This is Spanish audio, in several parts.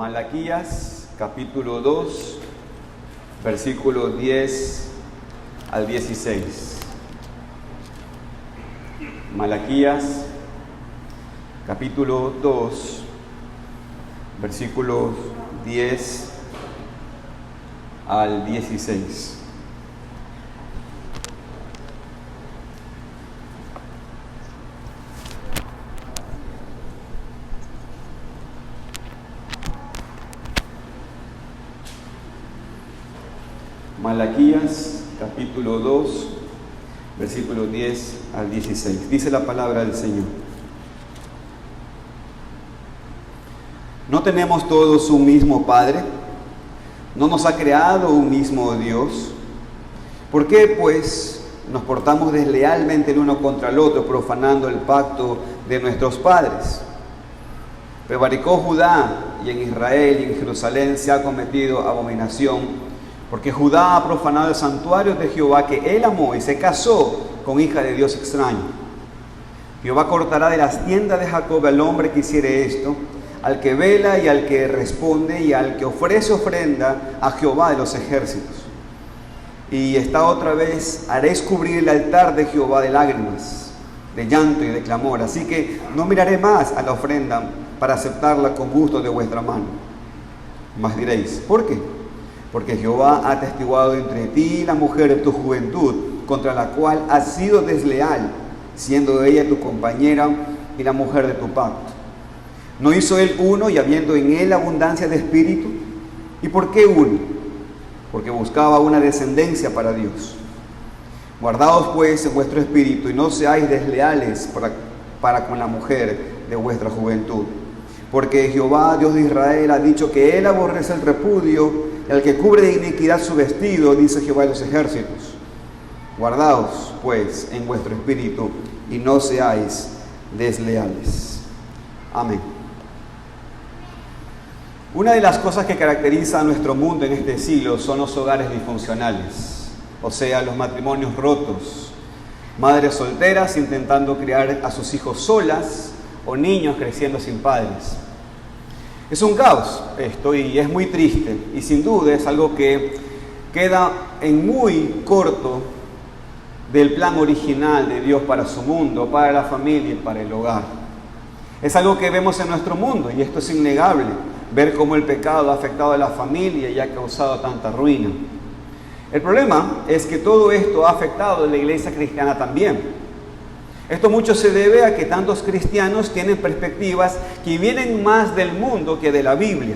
Malaquías capítulo 2, versículos 10 al 16. Malaquías capítulo 2, versículos 10 al 16. Malaquías capítulo 2, versículos 10 al 16. Dice la palabra del Señor: ¿No tenemos todos un mismo Padre? ¿No nos ha creado un mismo Dios? ¿Por qué, pues, nos portamos deslealmente el uno contra el otro, profanando el pacto de nuestros padres? Prevaricó Judá, y en Israel y en Jerusalén se ha cometido abominación, porque Judá ha profanado el santuario de Jehová que él amó y se casó con hija de Dios extraño. Jehová cortará de las tiendas de Jacob al hombre que hiciere esto, al que vela y al que responde y al que ofrece ofrenda a Jehová de los ejércitos. Y esta otra vez haréis cubrir el altar de Jehová de lágrimas, de llanto y de clamor. Así que no miraré más a la ofrenda para aceptarla con gusto de vuestra mano. Mas diréis: ¿por qué? Porque Jehová ha atestiguado entre ti y la mujer de tu juventud, contra la cual has sido desleal, siendo ella tu compañera y la mujer de tu pacto. ¿No hizo él uno y habiendo en él abundancia de espíritu? ¿Y por qué uno? Porque buscaba una descendencia para Dios. Guardaos pues en vuestro espíritu y no seáis desleales para con la mujer de vuestra juventud. Porque Jehová, Dios de Israel, ha dicho que él aborrece el repudio, el que cubre de iniquidad su vestido, dice Jehová de los ejércitos. Guardaos pues en vuestro espíritu y no seáis desleales. Amén. Una de las cosas que caracteriza a nuestro mundo en este siglo son los hogares disfuncionales, o sea, los matrimonios rotos, madres solteras intentando criar a sus hijos solas o niños creciendo sin padres. Es un caos esto y es muy triste y sin duda es algo que queda en muy corto del plan original de Dios para su mundo, para la familia y para el hogar. Es algo que vemos en nuestro mundo y esto es innegable, ver cómo el pecado ha afectado a la familia y ha causado tanta ruina. El problema es que todo esto ha afectado a la iglesia cristiana también. Esto mucho se debe a que tantos cristianos tienen perspectivas que vienen más del mundo que de la Biblia.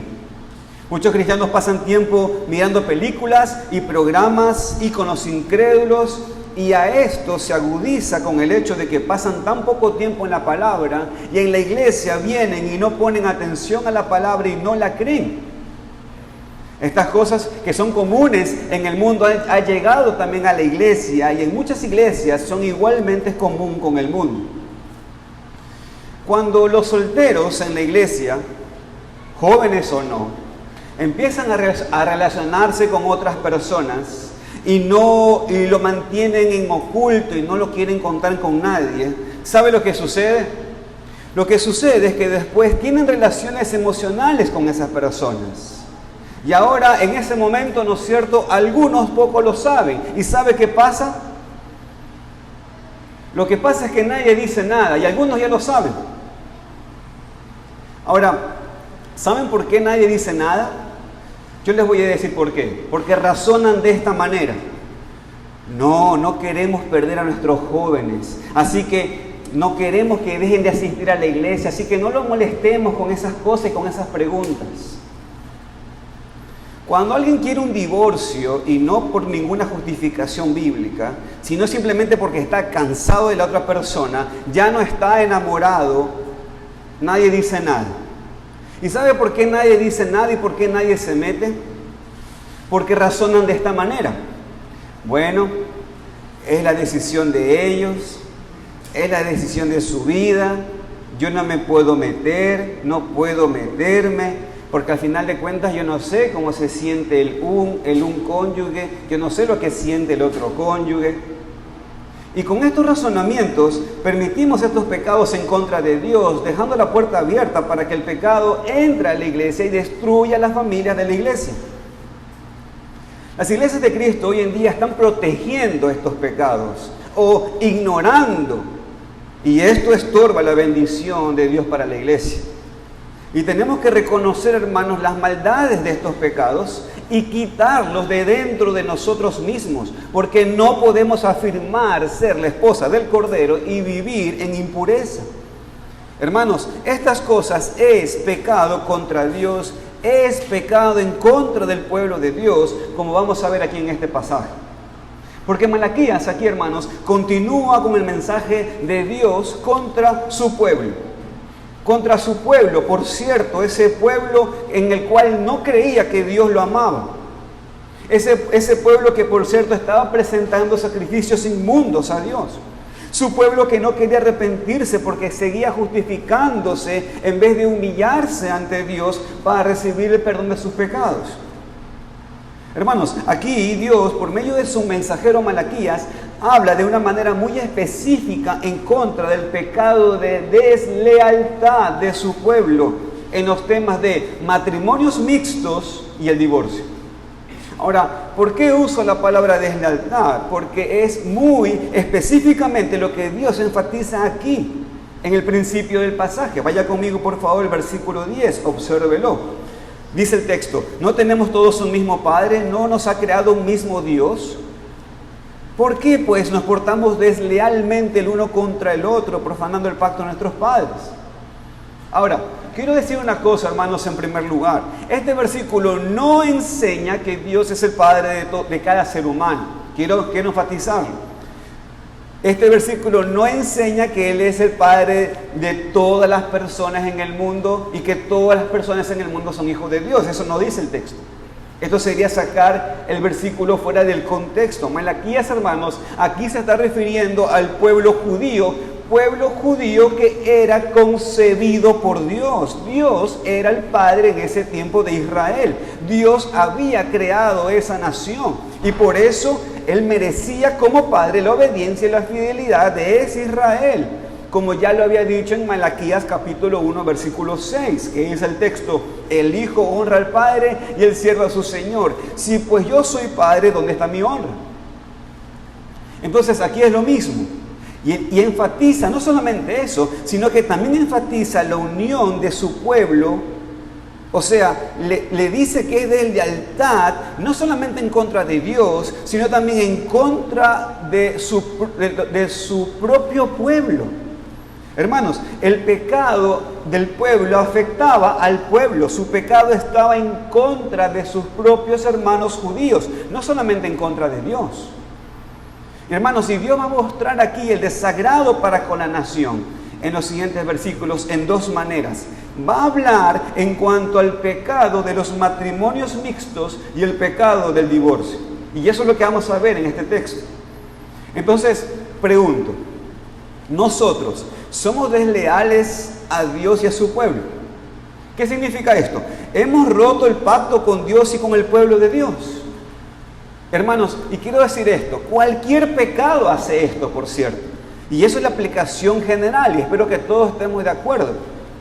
Muchos cristianos pasan tiempo mirando películas y programas, íconos incrédulos, y a esto se agudiza con el hecho de que pasan tan poco tiempo en la palabra y en la iglesia vienen y no ponen atención a la palabra y no la creen. Estas cosas que son comunes en el mundo ha llegado también a la iglesia y en muchas iglesias son igualmente común con el mundo. Cuando los solteros en la iglesia, jóvenes o no, empiezan a relacionarse con otras personas y lo mantienen en oculto y no lo quieren contar con nadie, ¿sabe lo que sucede? Lo que sucede es que después tienen relaciones emocionales con esas personas. Y ahora, en ese momento, ¿no es cierto?, algunos pocos lo saben. ¿Y sabe qué pasa? Lo que pasa es que nadie dice nada y algunos ya lo saben. Ahora, ¿saben por qué nadie dice nada? Yo les voy a decir por qué. Porque razonan de esta manera. No queremos perder a nuestros jóvenes. Así que no queremos que dejen de asistir a la iglesia. Así que no los molestemos con esas cosas y con esas preguntas. Cuando alguien quiere un divorcio, y no por ninguna justificación bíblica, sino simplemente porque está cansado de la otra persona, ya no está enamorado, nadie dice nada. ¿Y sabe por qué nadie dice nada y por qué nadie se mete? Porque razonan de esta manera. Bueno, es la decisión de ellos, es la decisión de su vida, yo no me puedo meter, no puedo meterme, porque al final de cuentas yo no sé cómo se siente el un cónyuge, yo no sé lo que siente el otro cónyuge. Y con estos razonamientos permitimos estos pecados en contra de Dios, dejando la puerta abierta para que el pecado entre a la iglesia y destruya las familias de la iglesia. Las iglesias de Cristo hoy en día están protegiendo estos pecados o ignorando, y esto estorba la bendición de Dios para la iglesia. Y tenemos que reconocer, hermanos, las maldades de estos pecados y quitarlos de dentro de nosotros mismos, porque no podemos afirmar ser la esposa del Cordero y vivir en impureza. Hermanos, estas cosas es pecado contra Dios, es pecado en contra del pueblo de Dios, como vamos a ver aquí en este pasaje. Porque Malaquías aquí, hermanos, continúa con el mensaje de Dios contra su pueblo. Contra su pueblo, por cierto, ese pueblo en el cual no creía que Dios lo amaba. Ese pueblo que, por cierto, estaba presentando sacrificios inmundos a Dios. Su pueblo que no quería arrepentirse porque seguía justificándose en vez de humillarse ante Dios para recibir el perdón de sus pecados. Hermanos, aquí Dios, por medio de su mensajero Malaquías, habla de una manera muy específica en contra del pecado de deslealtad de su pueblo en los temas de matrimonios mixtos y el divorcio. Ahora, ¿por qué uso la palabra deslealtad? Porque es muy específicamente lo que Dios enfatiza aquí, en el principio del pasaje. Vaya conmigo, por favor, el versículo 10, obsérvelo. Dice el texto: ¿no tenemos todos un mismo Padre? ¿No nos ha creado un mismo Dios? ¿Por qué, pues, nos portamos deslealmente el uno contra el otro, profanando el pacto de nuestros padres? Ahora, quiero decir una cosa, hermanos, en primer lugar. Este versículo no enseña que Dios es el Padre de cada ser humano. Quiero enfatizarlo. Este versículo no enseña que Él es el Padre de todas las personas en el mundo y que todas las personas en el mundo son hijos de Dios. Eso no dice el texto. Esto sería sacar el versículo fuera del contexto. Malaquías, hermanos, aquí se está refiriendo al pueblo judío que era concebido por Dios. Dios era el Padre en ese tiempo de Israel. Dios había creado esa nación y por eso Él merecía como Padre la obediencia y la fidelidad de ese Israel, como ya lo había dicho en Malaquías capítulo 1, versículo 6, que es el texto: el Hijo honra al Padre y el siervo a su Señor. Si pues yo soy Padre, ¿dónde está mi honra? Entonces aquí es lo mismo. Y enfatiza no solamente eso, sino que también enfatiza la unión de su pueblo. O sea, le dice que es de lealtad, no solamente en contra de Dios, sino también en contra de su propio pueblo. Hermanos, el pecado del pueblo afectaba al pueblo. Su pecado estaba en contra de sus propios hermanos judíos, no solamente en contra de Dios. Hermanos, y Dios va a mostrar aquí el desagrado para con la nación en los siguientes versículos en dos maneras. Va a hablar en cuanto al pecado de los matrimonios mixtos y el pecado del divorcio. Y eso es lo que vamos a ver en este texto. Entonces, pregunto, ¿nosotros somos desleales a Dios y a su pueblo? ¿Qué significa esto? ¿Hemos roto el pacto con Dios y con el pueblo de Dios? Hermanos, y quiero decir esto, cualquier pecado hace esto, por cierto. Y eso es la aplicación general y espero que todos estemos de acuerdo.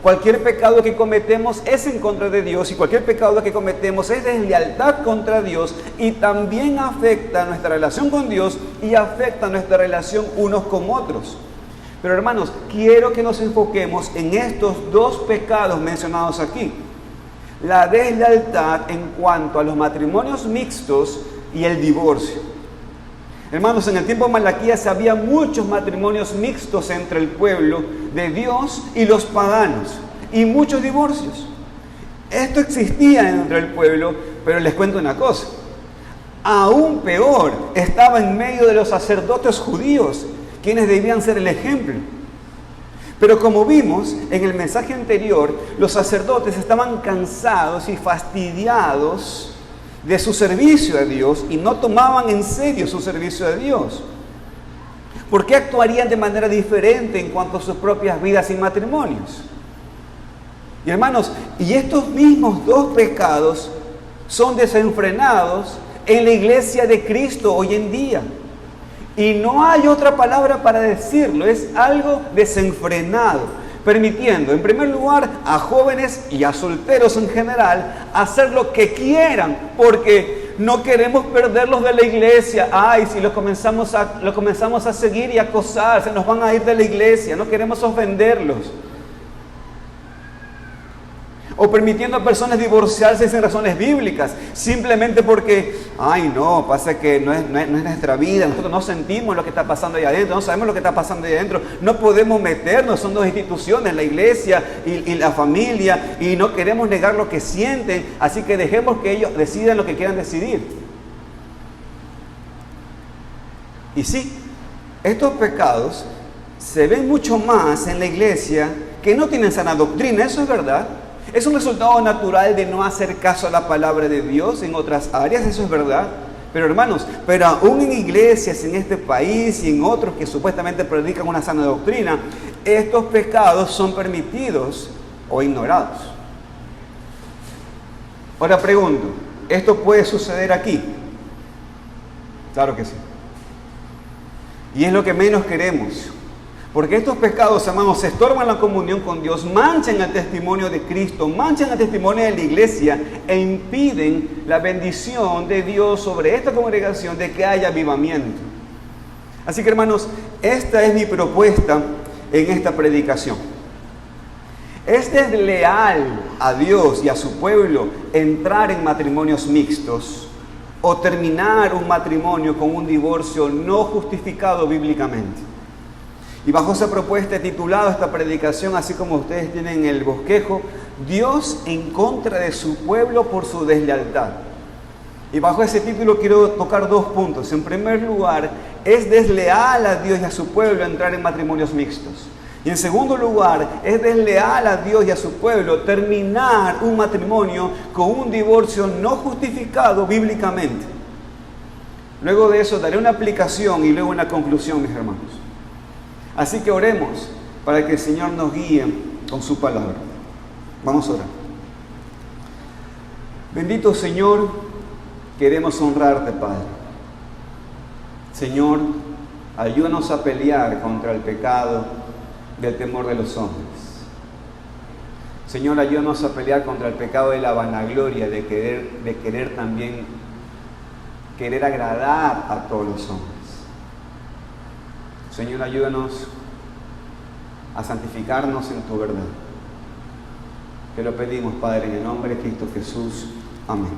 Cualquier pecado que cometemos es en contra de Dios y cualquier pecado que cometemos es deslealtad contra Dios y también afecta nuestra relación con Dios y afecta nuestra relación unos con otros. Pero hermanos, quiero que nos enfoquemos en estos dos pecados mencionados aquí. La deslealtad en cuanto a los matrimonios mixtos y el divorcio. Hermanos, en el tiempo de Malaquías había muchos matrimonios mixtos entre el pueblo de Dios y los paganos y muchos divorcios. Esto existía entre el pueblo, pero les cuento una cosa. Aún peor, estaba en medio de los sacerdotes judíos, quienes debían ser el ejemplo. Pero como vimos en el mensaje anterior, los sacerdotes estaban cansados y fastidiados de su servicio a Dios y no tomaban en serio su servicio a Dios. ¿Por qué actuarían de manera diferente en cuanto a sus propias vidas y matrimonios? Y hermanos, y estos mismos dos pecados son desenfrenados en la iglesia de Cristo hoy en día. Y no hay otra palabra para decirlo, es algo desenfrenado, permitiendo, en primer lugar, a jóvenes y a solteros en general, hacer lo que quieran, porque no queremos perderlos de la iglesia. Ay, si lo comenzamos a seguir y acosar, se nos van a ir de la iglesia, no queremos ofenderlos. O permitiendo a personas divorciarse sin razones bíblicas, simplemente porque, ay no, pasa que no es nuestra vida, nosotros no sentimos lo que está pasando ahí adentro, no sabemos lo que está pasando ahí adentro, no podemos meternos, son dos instituciones, la iglesia y la familia, y no queremos negar lo que sienten, así que dejemos que ellos decidan lo que quieran decidir. Y sí, estos pecados se ven mucho más en la iglesia que no tienen sana doctrina, eso es verdad. Es un resultado natural de no hacer caso a la palabra de Dios en otras áreas, eso es verdad. Pero hermanos, aún en iglesias en este país y en otros que supuestamente predican una sana doctrina, estos pecados son permitidos o ignorados. Ahora pregunto, ¿esto puede suceder aquí? Claro que sí. Y es lo que menos queremos. Porque estos pecados, hermanos, estorban la comunión con Dios, manchan el testimonio de Cristo, manchan el testimonio de la iglesia e impiden la bendición de Dios sobre esta congregación de que haya avivamiento. Así que, hermanos, esta es mi propuesta en esta predicación. ¿Es desleal a Dios y a su pueblo entrar en matrimonios mixtos o terminar un matrimonio con un divorcio no justificado bíblicamente? Y bajo esa propuesta he titulado esta predicación, así como ustedes tienen el bosquejo, Dios en contra de su pueblo por su deslealtad. Y bajo ese título quiero tocar dos puntos. En primer lugar, ¿es desleal a Dios y a su pueblo entrar en matrimonios mixtos? Y en segundo lugar, ¿es desleal a Dios y a su pueblo terminar un matrimonio con un divorcio no justificado bíblicamente? Luego de eso daré una aplicación y luego una conclusión, mis hermanos. Así que oremos para que el Señor nos guíe con su palabra. Vamos a orar. Bendito Señor, queremos honrarte, Padre. Señor, ayúdanos a pelear contra el pecado del temor de los hombres. Señor, ayúdanos a pelear contra el pecado de la vanagloria, de querer también agradar a todos los hombres. Señor, ayúdanos a santificarnos en tu verdad. Te lo pedimos, Padre, en el nombre de Cristo Jesús. Amén.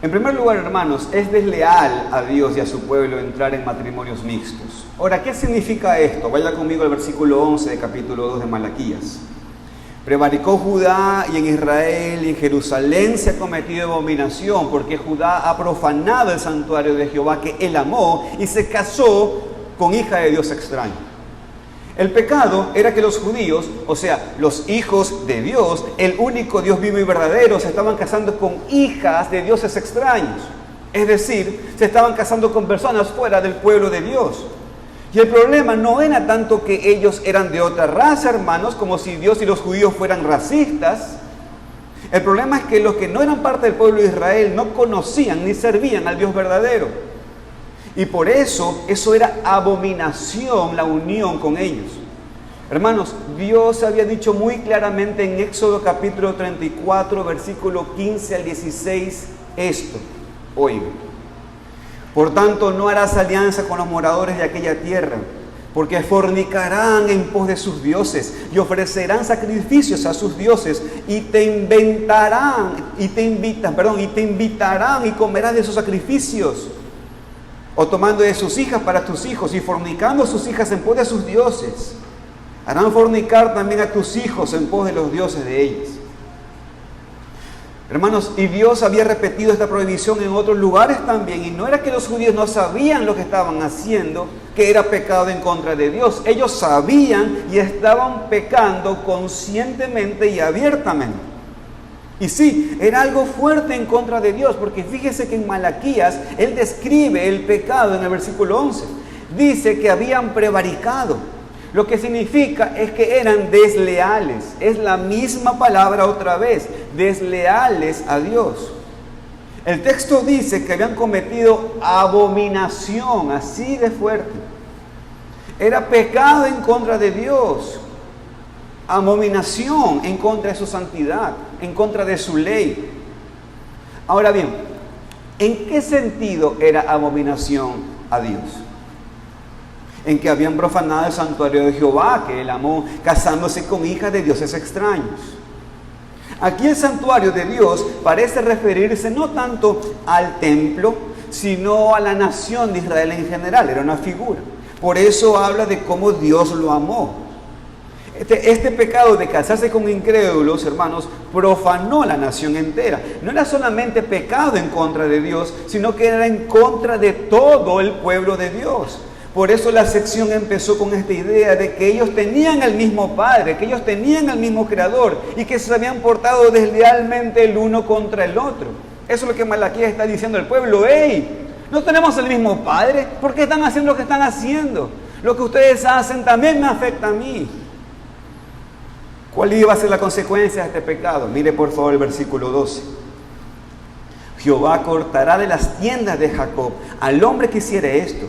En primer lugar, hermanos, es desleal a Dios y a su pueblo entrar en matrimonios mixtos. Ahora, ¿qué significa esto? Vaya conmigo al versículo 11 de capítulo 2 de Malaquías. Prevaricó Judá y en Israel y en Jerusalén se ha cometido abominación, porque Judá ha profanado el santuario de Jehová que él amó y se casó con hija de Dios extraño. El pecado era que los judíos, o sea, los hijos de Dios, el único Dios vivo y verdadero, se estaban casando con hijas de dioses extraños. Es decir, se estaban casando con personas fuera del pueblo de Dios. Y el problema no era tanto que ellos eran de otra raza, hermanos, como si Dios y los judíos fueran racistas. El problema es que los que no eran parte del pueblo de Israel no conocían ni servían al Dios verdadero. Y por eso era abominación la unión con ellos. Hermanos, Dios había dicho muy claramente en Éxodo capítulo 34, versículo 15 al 16, esto. Oigan. Por tanto, no harás alianza con los moradores de aquella tierra, porque fornicarán en pos de sus dioses y ofrecerán sacrificios a sus dioses y te invitarán y comerás de sus sacrificios, o tomando de sus hijas para tus hijos y fornicando a sus hijas en pos de sus dioses. Harán fornicar también a tus hijos en pos de los dioses de ellos. Hermanos, y Dios había repetido esta prohibición en otros lugares también, y no era que los judíos no sabían lo que estaban haciendo, que era pecado en contra de Dios. Ellos sabían y estaban pecando conscientemente y abiertamente. Y sí, era algo fuerte en contra de Dios, porque fíjese que en Malaquías Él describe el pecado en el versículo 11. Dice que habían prevaricado. Lo que significa es que eran desleales. Es la misma palabra otra vez, desleales a Dios. El texto dice que habían cometido abominación, así de fuerte. Era pecado en contra de Dios, abominación en contra de su santidad, en contra de su ley. Ahora bien, ¿en qué sentido era abominación a Dios? En que habían profanado el santuario de Jehová, que él amó, casándose con hijas de dioses extraños. Aquí el santuario de Dios parece referirse no tanto al templo, sino a la nación de Israel en general. Era una figura. Por eso habla de cómo Dios lo amó. Este pecado de casarse con incrédulos, hermanos, profanó la nación entera. No era solamente pecado en contra de Dios, sino que era en contra de todo el pueblo de Dios. Por eso la sección empezó con esta idea de que ellos tenían el mismo Padre, que ellos tenían el mismo Creador y que se habían portado deslealmente el uno contra el otro. Eso es lo que Malaquías está diciendo al pueblo. ¡Hey! ¿No tenemos el mismo Padre? ¿Por qué están haciendo lo que están haciendo? Lo que ustedes hacen también me afecta a mí. ¿Cuál iba a ser la consecuencia de este pecado? Mire por favor el versículo 12. Jehová cortará de las tiendas de Jacob al hombre que hiciere esto,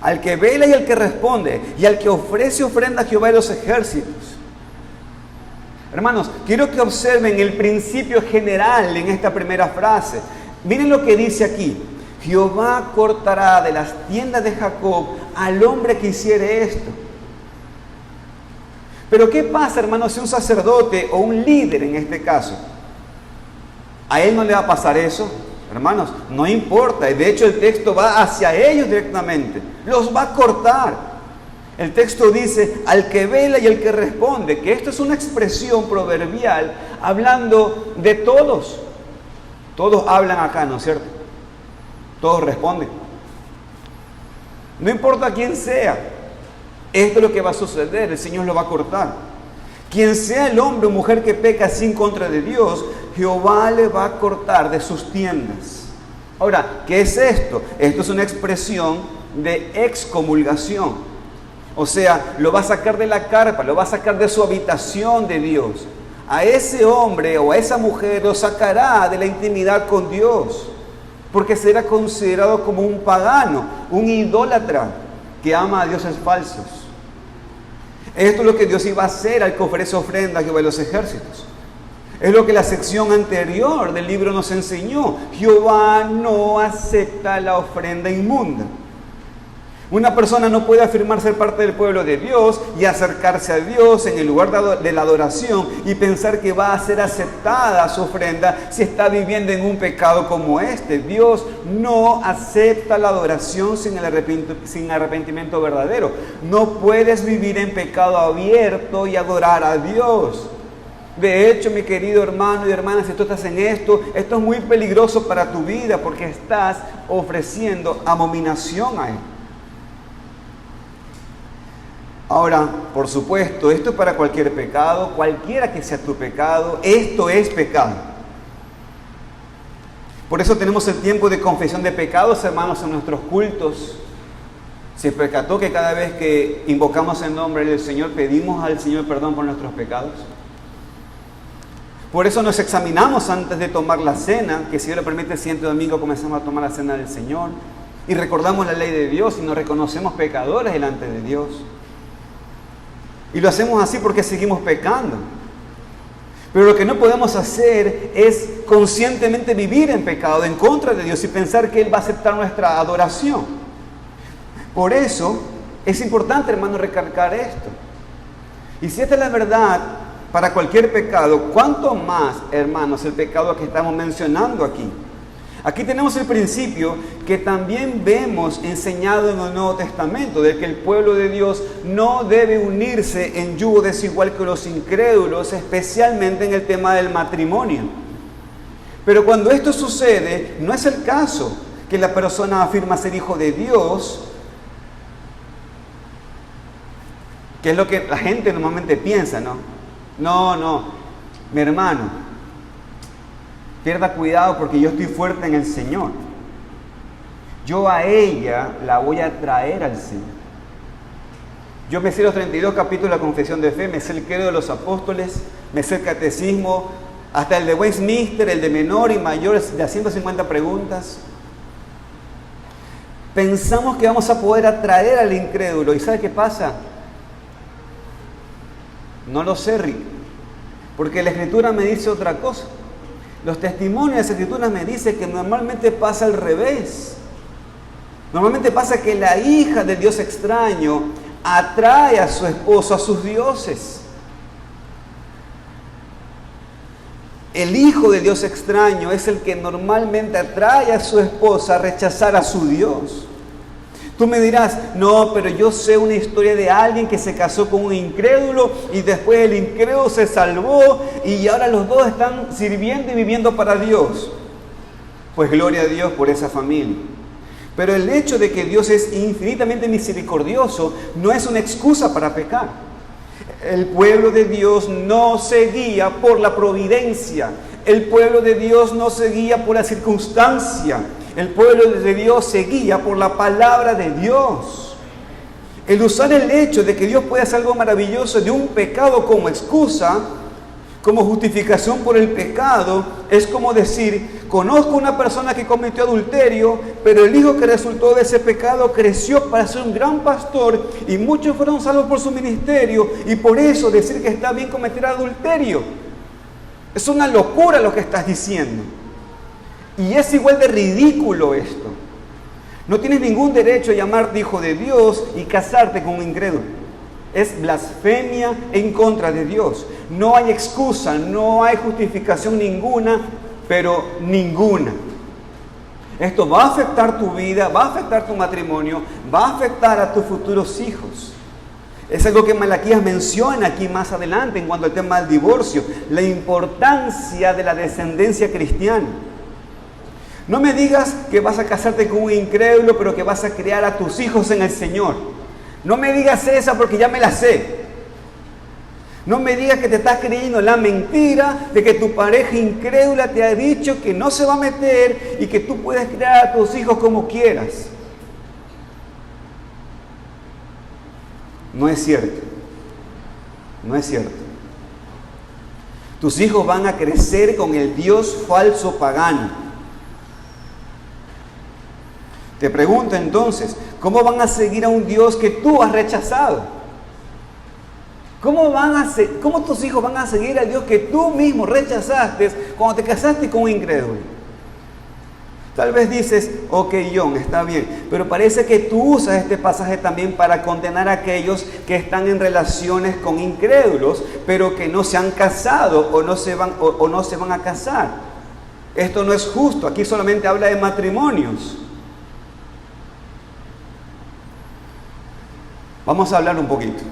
al que vela y al que responde, y al que ofrece ofrenda a Jehová de los ejércitos. Hermanos, quiero que observen el principio general en esta primera frase. Miren lo que dice aquí. Jehová cortará de las tiendas de Jacob al hombre que hiciere esto. Pero ¿qué pasa, hermanos, si un sacerdote o un líder en este caso, a él no le va a pasar eso? Hermanos, no importa. De hecho, el texto va hacia ellos directamente. Los va a cortar. El texto dice, al que vela y al que responde, que esto es una expresión proverbial hablando de todos. Todos hablan acá, ¿no es cierto? Todos responden. No importa quién sea, esto es lo que va a suceder, el Señor lo va a cortar. Quien sea el hombre o mujer que peca así en contra de Dios, Jehová le va a cortar de sus tiendas. Ahora, ¿qué es esto? Esto es una expresión de excomulgación. O sea, lo va a sacar de la carpa, lo va a sacar de su habitación de Dios. A ese hombre o a esa mujer lo sacará de la intimidad con Dios, porque será considerado como un pagano, un idólatra que ama a dioses falsos. Esto es lo que Dios iba a hacer al que ofrece ofrenda a Jehová de los ejércitos. Es lo que la sección anterior del libro nos enseñó. Jehová no acepta la ofrenda inmunda. Una persona no puede afirmar ser parte del pueblo de Dios y acercarse a Dios en el lugar de la adoración y pensar que va a ser aceptada su ofrenda si está viviendo en un pecado como este. Dios no acepta la adoración sin arrepentimiento verdadero. No puedes vivir en pecado abierto y adorar a Dios. De hecho, mi querido hermano y hermana, si tú estás en esto es muy peligroso para tu vida porque estás ofreciendo abominación a Él. Ahora, por supuesto, esto es para cualquier pecado, cualquiera que sea tu pecado, esto es pecado. Por eso tenemos el tiempo de confesión de pecados, hermanos, en nuestros cultos. Se percató que cada vez que invocamos el nombre del Señor, pedimos al Señor perdón por nuestros pecados. Por eso nos examinamos antes de tomar la cena, que si Dios lo permite, el siguiente domingo comenzamos a tomar la cena del Señor. Y recordamos la ley de Dios y nos reconocemos pecadores delante de Dios. Y lo hacemos así porque seguimos pecando. Pero lo que no podemos hacer es conscientemente vivir en pecado en contra de Dios y pensar que Él va a aceptar nuestra adoración. Por eso es importante, hermano, recalcar esto. Y si esta es la verdad para cualquier pecado, ¿cuánto más, hermanos, el pecado que estamos mencionando aquí? Aquí tenemos el principio que también vemos enseñado en el Nuevo Testamento, de que el pueblo de Dios no debe unirse en yugo desigual con los incrédulos, especialmente en el tema del matrimonio. Pero cuando esto sucede, no es el caso que la persona afirma ser hijo de Dios, que es lo que la gente normalmente piensa, ¿no? No, mi hermano, pierda cuidado porque yo estoy fuerte en el Señor. Yo a ella la voy a traer al Señor. Yo me sé los 32 capítulos de la Confesión de Fe, me sé el credo de los apóstoles, me sé el catecismo, Hasta el de Westminster, el de menor y mayor, de 150 preguntas. Pensamos que vamos a poder atraer al incrédulo. ¿Y sabe qué pasa? No lo sé, Rick. Porque la Escritura me dice otra cosa. Los testimonios de las Escrituras me dicen que normalmente pasa al revés. Normalmente pasa que la hija del Dios extraño atrae a su esposo, a sus dioses. El hijo del Dios extraño es el que normalmente atrae a su esposa a rechazar a su Dios. Tú me dirás, no, pero yo sé una historia de alguien que se casó con un incrédulo y después el incrédulo se salvó y ahora los dos están sirviendo y viviendo para Dios. Pues gloria a Dios por esa familia. Pero el hecho de que Dios es infinitamente misericordioso no es una excusa para pecar. El pueblo de Dios no se guía por la providencia. El pueblo de Dios no se guía por la circunstancia. El pueblo de Dios se guía por la palabra de Dios. El usar el hecho de que Dios puede hacer algo maravilloso de un pecado como excusa, como justificación por el pecado, es como decir, conozco una persona que cometió adulterio, pero el hijo que resultó de ese pecado creció para ser un gran pastor y muchos fueron salvos por su ministerio, y por eso decir que está bien cometer adulterio. Es una locura lo que estás diciendo. Y es igual de ridículo esto. No tienes ningún derecho a llamarte hijo de Dios y casarte con un incrédulo. Es blasfemia en contra de Dios. No hay excusa, no hay justificación ninguna, pero ninguna. Esto va a afectar tu vida, va a afectar tu matrimonio, va a afectar a tus futuros hijos. Es algo que Malaquías menciona aquí más adelante en cuanto al tema del divorcio, la importancia de la descendencia cristiana. No me digas que vas a casarte con un incrédulo, pero que vas a criar a tus hijos en el Señor. No me digas esa porque ya me la sé. No me digas que te estás creyendo la mentira de que tu pareja incrédula te ha dicho que no se va a meter y que tú puedes criar a tus hijos como quieras. No es cierto. No es cierto. Tus hijos van a crecer con el Dios falso pagano. Te pregunto entonces, ¿cómo van a seguir a un Dios que tú has rechazado? ¿Cómo tus hijos van a seguir al Dios que tú mismo rechazaste cuando te casaste con un incrédulo? Tal vez dices, ok, John, está bien, pero parece que tú usas este pasaje también para condenar a aquellos que están en relaciones con incrédulos, pero que no se han casado o no se van a casar. Esto no es justo, aquí solamente habla de matrimonios. Vamos a hablar un poquito.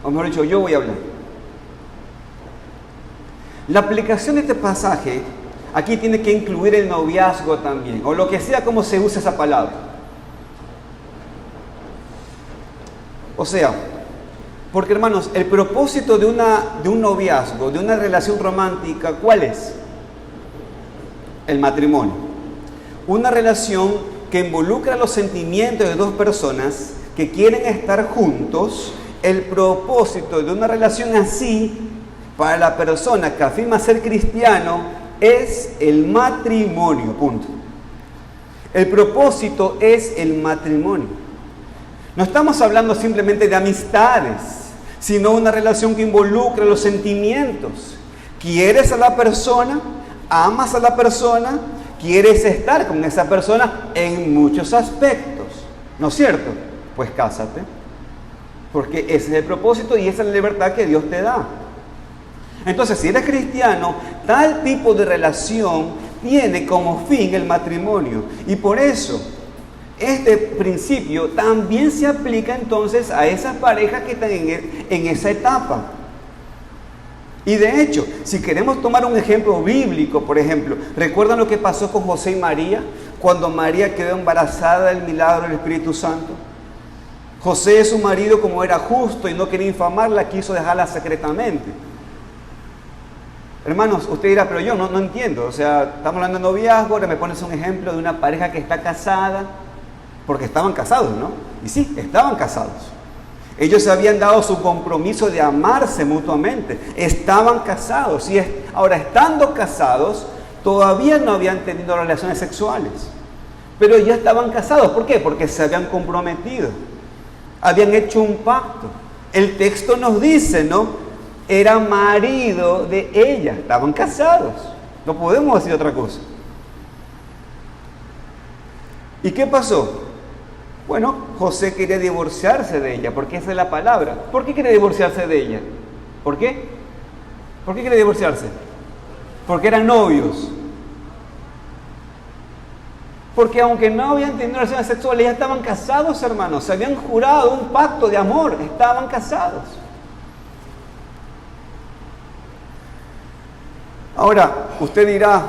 O mejor dicho, yo voy a hablar. La aplicación de este pasaje aquí tiene que incluir el noviazgo también, o lo que sea como se usa esa palabra. O sea, porque hermanos, el propósito de un noviazgo, de una relación romántica, ¿cuál es? El matrimonio. Una relación que involucra los sentimientos de dos personas que quieren estar juntos. El propósito de una relación así, para la persona que afirma ser cristiano, es el matrimonio, punto. El propósito es el matrimonio. No estamos hablando simplemente de amistades, sino una relación que involucra los sentimientos. ¿Quieres a la persona? ¿Amas a la persona? ¿Quieres estar con esa persona en muchos aspectos? ¿No es cierto? Pues cásate. Porque ese es el propósito y esa es la libertad que Dios te da. Entonces, si eres cristiano, tal tipo de relación tiene como fin el matrimonio. Y por eso, este principio también se aplica entonces a esas parejas que están en esa etapa. Y de hecho, si queremos tomar un ejemplo bíblico, por ejemplo, ¿recuerdan lo que pasó con José y María? Cuando María quedó embarazada del milagro del Espíritu Santo. José, su marido, como era justo y no quería infamarla, quiso dejarla secretamente. Hermanos, usted dirá, pero yo no entiendo. O sea, estamos hablando de noviazgo, ahora me pones un ejemplo de una pareja que está casada, porque estaban casados, ¿no? Y sí, estaban casados. Ellos habían dado su compromiso de amarse mutuamente. Estaban casados. Ahora, estando casados, todavía no habían tenido relaciones sexuales. Pero ya estaban casados. ¿Por qué? Porque se habían comprometido. Habían hecho un pacto. El texto nos dice, ¿no? Era marido de ella. Estaban casados. No podemos decir otra cosa. ¿Y qué pasó? Bueno, José quería divorciarse de ella, porque esa es la palabra. ¿Por qué quiere divorciarse de ella? ¿Por qué? ¿Por qué quiere divorciarse? Porque eran novios. Porque aunque no habían tenido relaciones sexuales, ya estaban casados, hermanos. Se habían jurado un pacto de amor. Estaban casados. Ahora, usted dirá,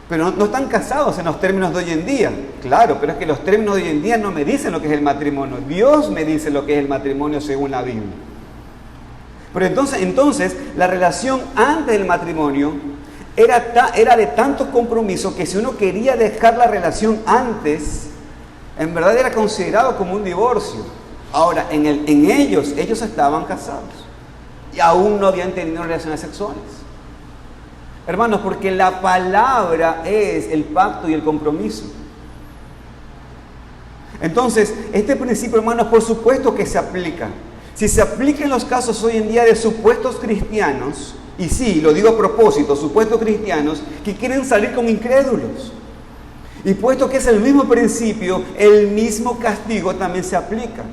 pero no están casados en los términos de hoy en día. Claro, pero es que los términos de hoy en día no me dicen lo que es el matrimonio. Dios me dice lo que es el matrimonio según la Biblia. Pero entonces la relación antes del matrimonio era de tantos compromisos que si uno quería dejar la relación antes, en verdad era considerado como un divorcio. Ahora, en ellos estaban casados y aún no habían tenido relaciones sexuales. Hermanos, porque la palabra es el pacto y el compromiso. Entonces, este principio, hermanos, por supuesto que se aplica. Si se aplica en los casos hoy en día de supuestos cristianos, y sí, lo digo a propósito, supuestos cristianos que quieren salir con incrédulos. Y puesto que es el mismo principio, el mismo castigo también se aplica.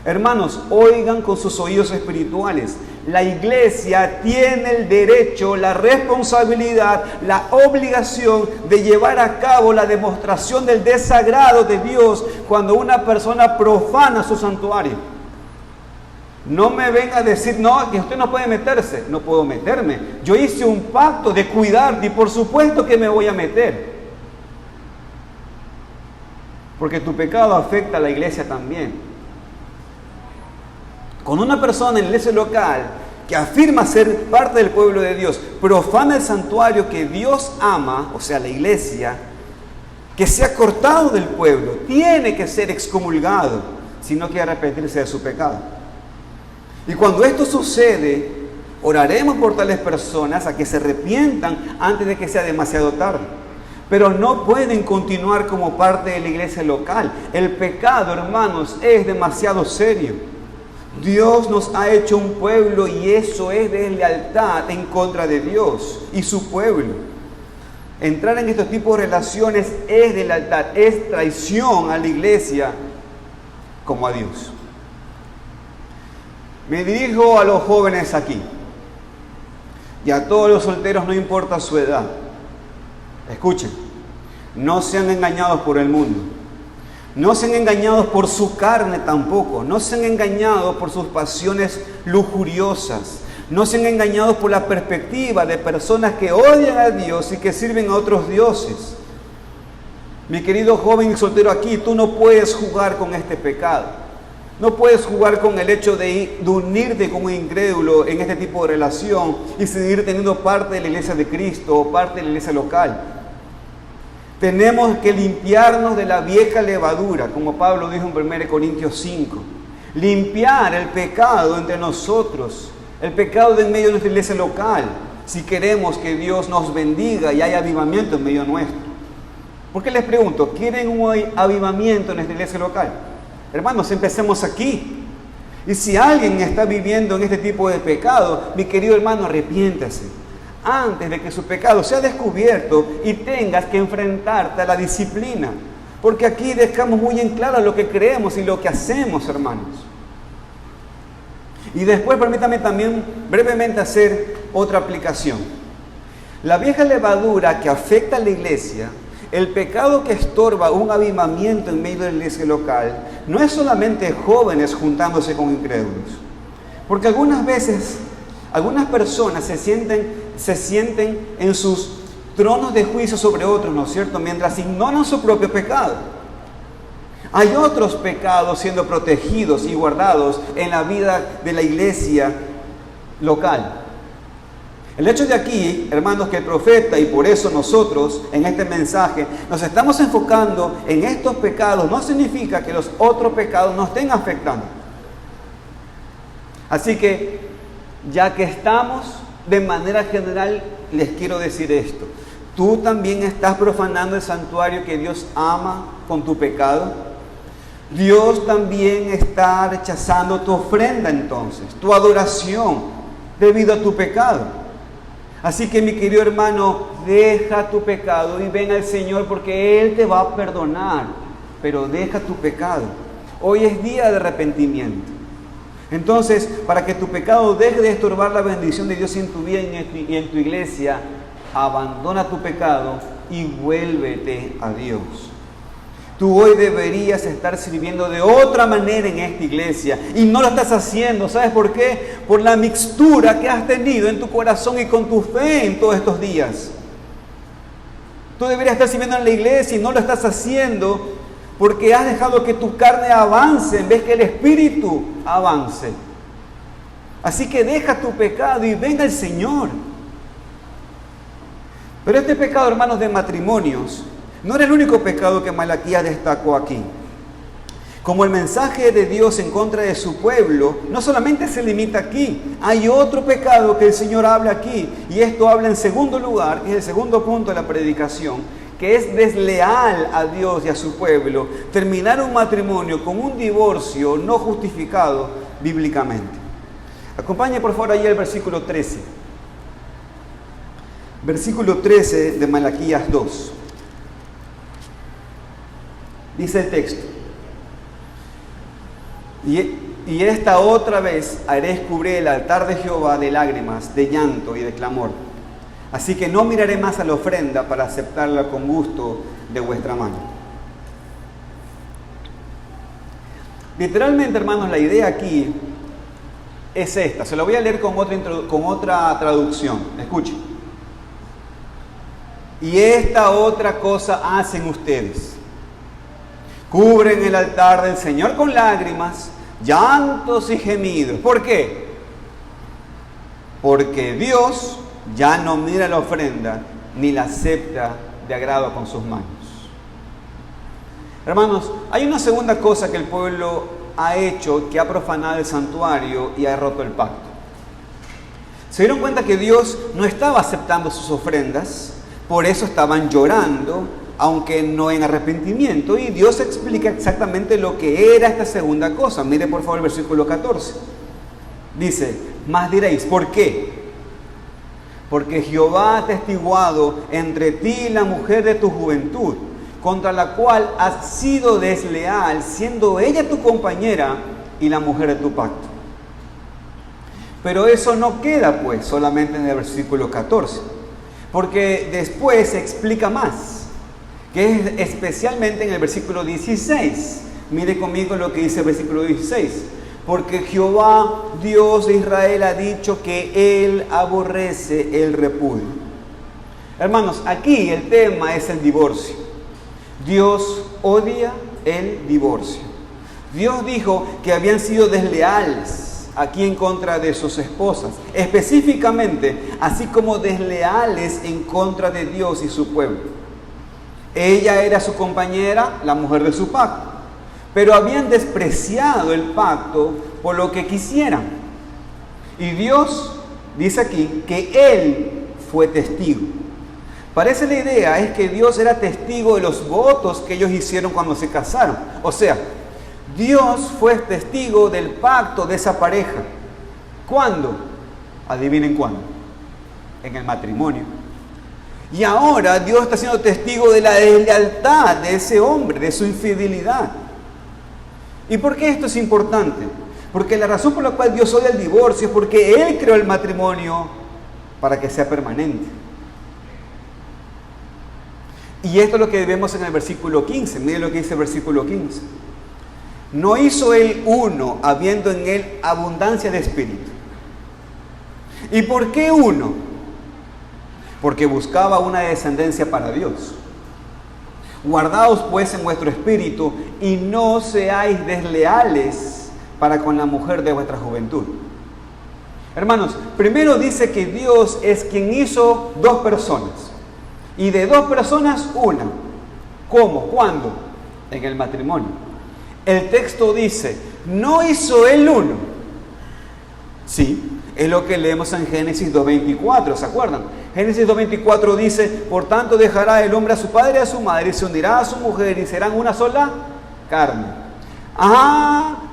Hermanos, oigan con sus oídos espirituales. La iglesia tiene el derecho, la responsabilidad, la obligación de llevar a cabo la demostración del desagrado de Dios cuando una persona profana su santuario. No me venga a decir, no, que usted no puede meterse. No puedo meterme. Yo hice un pacto de cuidarte y por supuesto que me voy a meter. Porque tu pecado afecta a la iglesia también. Con una persona en la iglesia local que afirma ser parte del pueblo de Dios, profana el santuario que Dios ama, o sea, la iglesia, que se ha cortado del pueblo, tiene que ser excomulgado si no quiere arrepentirse de su pecado. Y cuando esto sucede, oraremos por tales personas a que se arrepientan antes de que sea demasiado tarde. Pero no pueden continuar como parte de la iglesia local. El pecado, hermanos, es demasiado serio. Dios nos ha hecho un pueblo y eso es deslealtad en contra de Dios y su pueblo. Entrar en estos tipos de relaciones es deslealtad, es traición a la iglesia como a Dios. Me dirijo a los jóvenes aquí y a todos los solteros, no importa su edad. Escuchen, no sean engañados por el mundo. No sean engañados por su carne tampoco. No sean engañados por sus pasiones lujuriosas. No sean engañados por la perspectiva de personas que odian a Dios y que sirven a otros dioses. Mi querido joven y soltero aquí, tú no puedes jugar con este pecado. No puedes jugar con el hecho de unirte con un incrédulo en este tipo de relación y seguir teniendo parte de la iglesia de Cristo o parte de la iglesia local. Tenemos que limpiarnos de la vieja levadura, como Pablo dijo en 1 Corintios 5. Limpiar el pecado entre nosotros, el pecado de en medio de nuestra iglesia local, si queremos que Dios nos bendiga y haya avivamiento en medio nuestro. ¿Por qué les pregunto? ¿Quieren un avivamiento en nuestra iglesia local? Hermanos, empecemos aquí. Y si alguien está viviendo en este tipo de pecado, mi querido hermano, arrepiéntase antes de que su pecado sea descubierto y tengas que enfrentarte a la disciplina. Porque aquí dejamos muy en claro lo que creemos y lo que hacemos, hermanos. Y después permítame también brevemente hacer otra aplicación. La vieja levadura que afecta a la iglesia, el pecado que estorba un avivamiento en medio de la iglesia local, no es solamente jóvenes juntándose con incrédulos. Porque algunas veces, algunas personas se sienten en sus tronos de juicio sobre otros, ¿no es cierto?, mientras ignoran su propio pecado. Hay otros pecados siendo protegidos y guardados en la vida de la iglesia local. El hecho de aquí, hermanos, que el profeta, y por eso nosotros en este mensaje nos estamos enfocando en estos pecados, no significa que los otros pecados nos estén afectando. Así que, ya que estamos, de manera general, les quiero decir esto. ¿Tú también estás profanando el santuario que Dios ama con tu pecado? Dios también está rechazando tu ofrenda entonces, tu adoración, debido a tu pecado. Así que, mi querido hermano, deja tu pecado y ven al Señor, porque Él te va a perdonar. Pero deja tu pecado. Hoy es día de arrepentimiento. Entonces, para que tu pecado deje de estorbar la bendición de Dios en tu vida y en tu iglesia, abandona tu pecado y vuélvete a Dios. Tú hoy deberías estar sirviendo de otra manera en esta iglesia y no lo estás haciendo. ¿Sabes por qué? Por la mixtura que has tenido en tu corazón y con tu fe en todos estos días. Tú deberías estar sirviendo en la iglesia y no lo estás haciendo porque has dejado que tu carne avance en vez que el Espíritu avance. Así que deja tu pecado y venga el Señor. Pero este pecado, hermanos, de matrimonios, no era el único pecado que Malaquías destacó aquí. Como el mensaje de Dios en contra de su pueblo no solamente se limita aquí, hay otro pecado que el Señor habla aquí, y esto habla en segundo lugar, que es el segundo punto de la predicación, que es desleal a Dios y a su pueblo, terminar un matrimonio con un divorcio no justificado bíblicamente. Acompañe por favor allí el versículo 13. Versículo 13 de Malaquías 2. Dice el texto: y esta otra vez haré cubrir el altar de Jehová de lágrimas, de llanto y de clamor. Así que no miraré más a la ofrenda para aceptarla con gusto de vuestra mano. Literalmente, hermanos, la idea aquí es esta. Se lo voy a leer con otra traducción. Escuchen. Y esta otra cosa hacen ustedes. Cubren el altar del Señor con lágrimas, llantos y gemidos. ¿Por qué? Porque Dios ya no mira la ofrenda ni la acepta de agrado con sus manos. Hermanos, hay una segunda cosa que el pueblo ha hecho, que ha profanado el santuario y ha roto el pacto. Se dieron cuenta que Dios no estaba aceptando sus ofrendas, por eso estaban llorando, aunque no en arrepentimiento. Y Dios explica exactamente lo que era esta segunda cosa. Mire por favor el versículo 14. Dice: mas diréis, ¿por qué? Porque Jehová ha atestiguado entre ti y la mujer de tu juventud, contra la cual has sido desleal, siendo ella tu compañera y la mujer de tu pacto. Pero eso no queda pues solamente en el versículo 14, porque después se explica más, que es especialmente en el versículo 16. Mire conmigo lo que dice el versículo 16. Porque Jehová, Dios de Israel, ha dicho que Él aborrece el repudio. Hermanos, aquí el tema es el divorcio. Dios odia el divorcio. Dios dijo que habían sido desleales aquí en contra de sus esposas, específicamente, así como desleales en contra de Dios y su pueblo. Ella era su compañera, la mujer de su pacto, pero habían despreciado el pacto por lo que quisieran. Y Dios dice aquí que Él fue testigo. Parece la idea es que Dios era testigo de los votos que ellos hicieron cuando se casaron. O sea, Dios fue testigo del pacto de esa pareja. ¿Cuándo? Adivinen cuándo. En el matrimonio. Y ahora Dios está siendo testigo de la deslealtad de ese hombre, de su infidelidad. ¿Y por qué esto es importante? Porque la razón por la cual Dios odia el divorcio es porque Él creó el matrimonio para que sea permanente. Y esto es lo que vemos en el versículo 15. Miren lo que dice el versículo 15. No hizo Él uno, habiendo en Él abundancia de espíritu. ¿Y por qué uno? Porque buscaba una descendencia para Dios. Guardaos pues en vuestro espíritu y no seáis desleales para con la mujer de vuestra juventud. Hermanos, primero dice que Dios es quien hizo dos personas. Y de dos personas, una. ¿Cómo? ¿Cuándo? En el matrimonio. El texto dice, no hizo Él uno, Sí, es lo que leemos en Génesis 2:24, ¿se acuerdan? Génesis 2:24 dice, por tanto dejará el hombre a su padre y a su madre y se unirá a su mujer y serán una sola carne.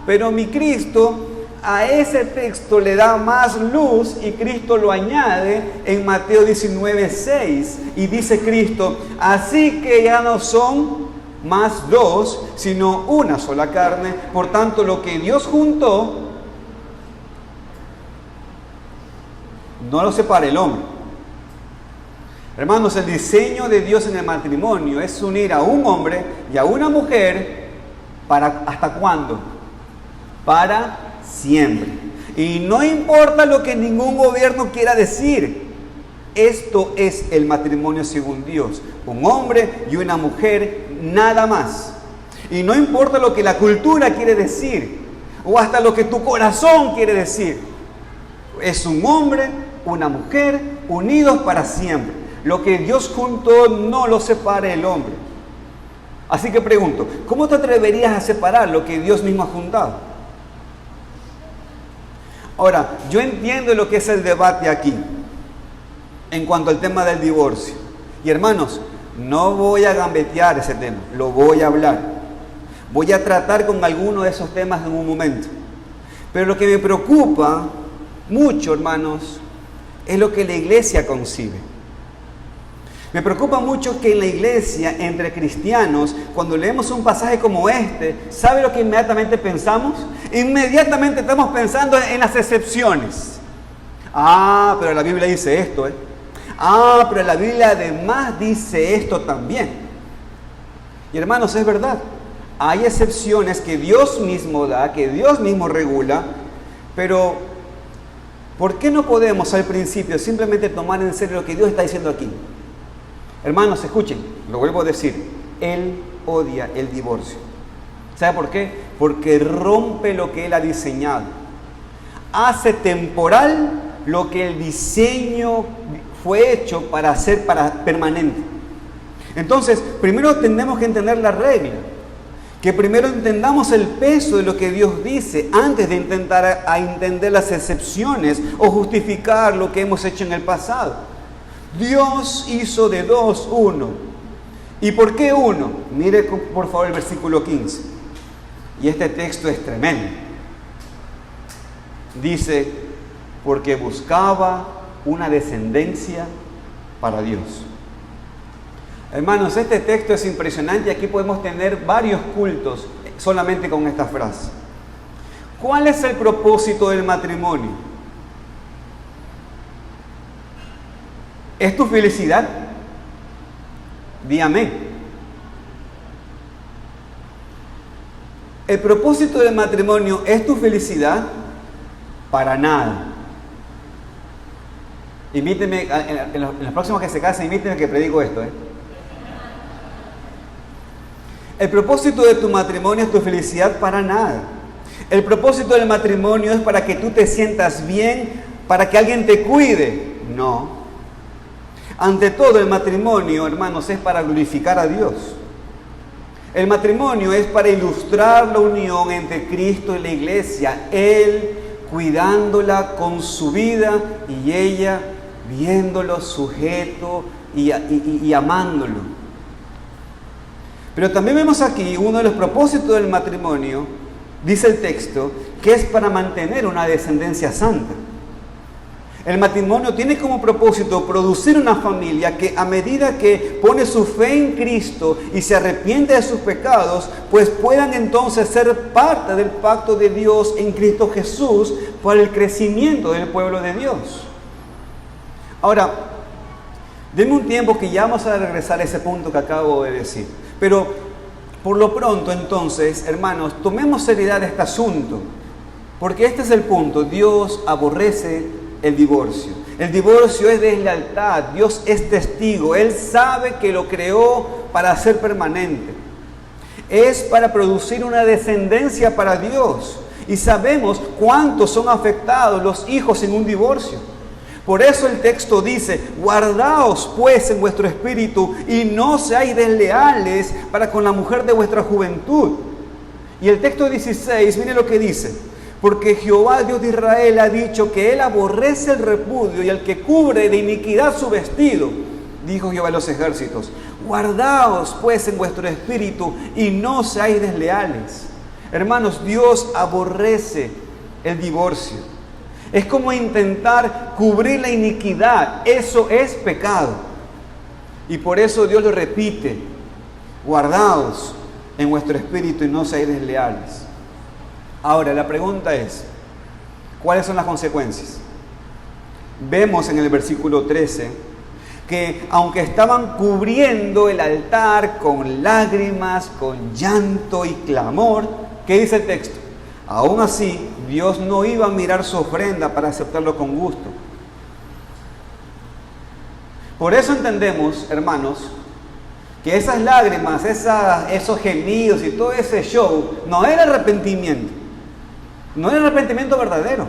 Pero mi Cristo a ese texto le da más luz y Cristo lo añade en Mateo 19:6 y dice Cristo, así que ya no son más dos, sino una sola carne, por tanto lo que Dios juntó, no lo separa el hombre. Hermanos, el diseño de Dios en el matrimonio es unir a un hombre y a una mujer para ¿hasta cuándo? Para siempre. Y no importa lo que ningún gobierno quiera decir, esto es el matrimonio según Dios. Un hombre y una mujer, nada más. Y no importa lo que la cultura quiere decir, o hasta lo que tu corazón quiere decir. Es un hombre, una mujer, unidos para siempre. Lo que Dios juntó no lo separe el hombre. Así que pregunto, ¿cómo te atreverías a separar lo que Dios mismo ha juntado? Ahora, yo entiendo lo que es el debate aquí, en cuanto al tema del divorcio. Y hermanos, no voy a gambetear ese tema, lo voy a hablar. Voy a tratar con alguno de esos temas en un momento. Pero lo que me preocupa mucho, hermanos, es lo que la iglesia concibe. Me preocupa mucho que en la iglesia, entre cristianos, cuando leemos un pasaje como este, ¿sabe lo que inmediatamente pensamos? Inmediatamente estamos pensando en las excepciones. Pero la Biblia dice esto, pero la Biblia además dice esto también. Y hermanos, es verdad. Hay excepciones que Dios mismo da, que Dios mismo regula, pero ¿por qué no podemos al principio simplemente tomar en serio lo que Dios está diciendo aquí? Hermanos, escuchen, lo vuelvo a decir, Él odia el divorcio. ¿Sabe por qué? Porque rompe lo que Él ha diseñado. Hace temporal lo que el diseño fue hecho para hacer permanente. Entonces, primero tenemos que entender la regla. Que primero entendamos el peso de lo que Dios dice antes de intentar entender las excepciones o justificar lo que hemos hecho en el pasado. Dios hizo de dos uno. ¿Y por qué uno? Mire por favor el versículo 15. Y este texto es tremendo. Dice, porque buscaba una descendencia para Dios. Hermanos, este texto es impresionante y aquí podemos tener varios cultos solamente con esta frase. ¿Cuál es el propósito del matrimonio? ¿Es tu felicidad? Di amén. ¿El propósito del matrimonio es tu felicidad? Para nada. Invíteme, en los próximos que se casen, invíteme que predico esto. El propósito de tu matrimonio es tu felicidad, para nada. El propósito del matrimonio es para que tú te sientas bien, para que alguien te cuide. No. Ante todo, el matrimonio, hermanos, es para glorificar a Dios. El matrimonio es para ilustrar la unión entre Cristo y la iglesia. Él cuidándola con su vida y ella viéndolo sujeto y amándolo. Pero también vemos aquí uno de los propósitos del matrimonio, dice el texto, que es para mantener una descendencia santa. El matrimonio tiene como propósito producir una familia que a medida que pone su fe en Cristo y se arrepiente de sus pecados, pues puedan entonces ser parte del pacto de Dios en Cristo Jesús para el crecimiento del pueblo de Dios. Ahora, denme un tiempo que ya vamos a regresar a ese punto que acabo de decir. Pero por lo pronto entonces, hermanos, tomemos seriedad a este asunto, porque este es el punto. Dios aborrece el divorcio. El divorcio es deslealtad. Dios es testigo. Él sabe que lo creó para ser permanente. Es para producir una descendencia para Dios. Y sabemos cuántos son afectados los hijos en un divorcio. Por eso el texto dice, guardaos pues en vuestro espíritu y no seáis desleales para con la mujer de vuestra juventud. Y el texto 16, mire lo que dice. Porque Jehová, Dios de Israel, ha dicho que Él aborrece el repudio y al que cubre de iniquidad su vestido. Dijo Jehová de los ejércitos: guardaos pues en vuestro espíritu y no seáis desleales. Hermanos, Dios aborrece el divorcio. Es como intentar cubrir la iniquidad. Eso es pecado. Y por eso Dios lo repite: guardaos en vuestro espíritu y no seáis desleales. Ahora, la pregunta es, ¿cuáles son las consecuencias? Vemos en el versículo 13 que aunque estaban cubriendo el altar con lágrimas, con llanto y clamor, ¿qué dice el texto? Aún así, Dios no iba a mirar su ofrenda para aceptarlo con gusto. Por eso entendemos, hermanos, que esas lágrimas, esos gemidos y todo ese show no era arrepentimiento. No era arrepentimiento verdadero.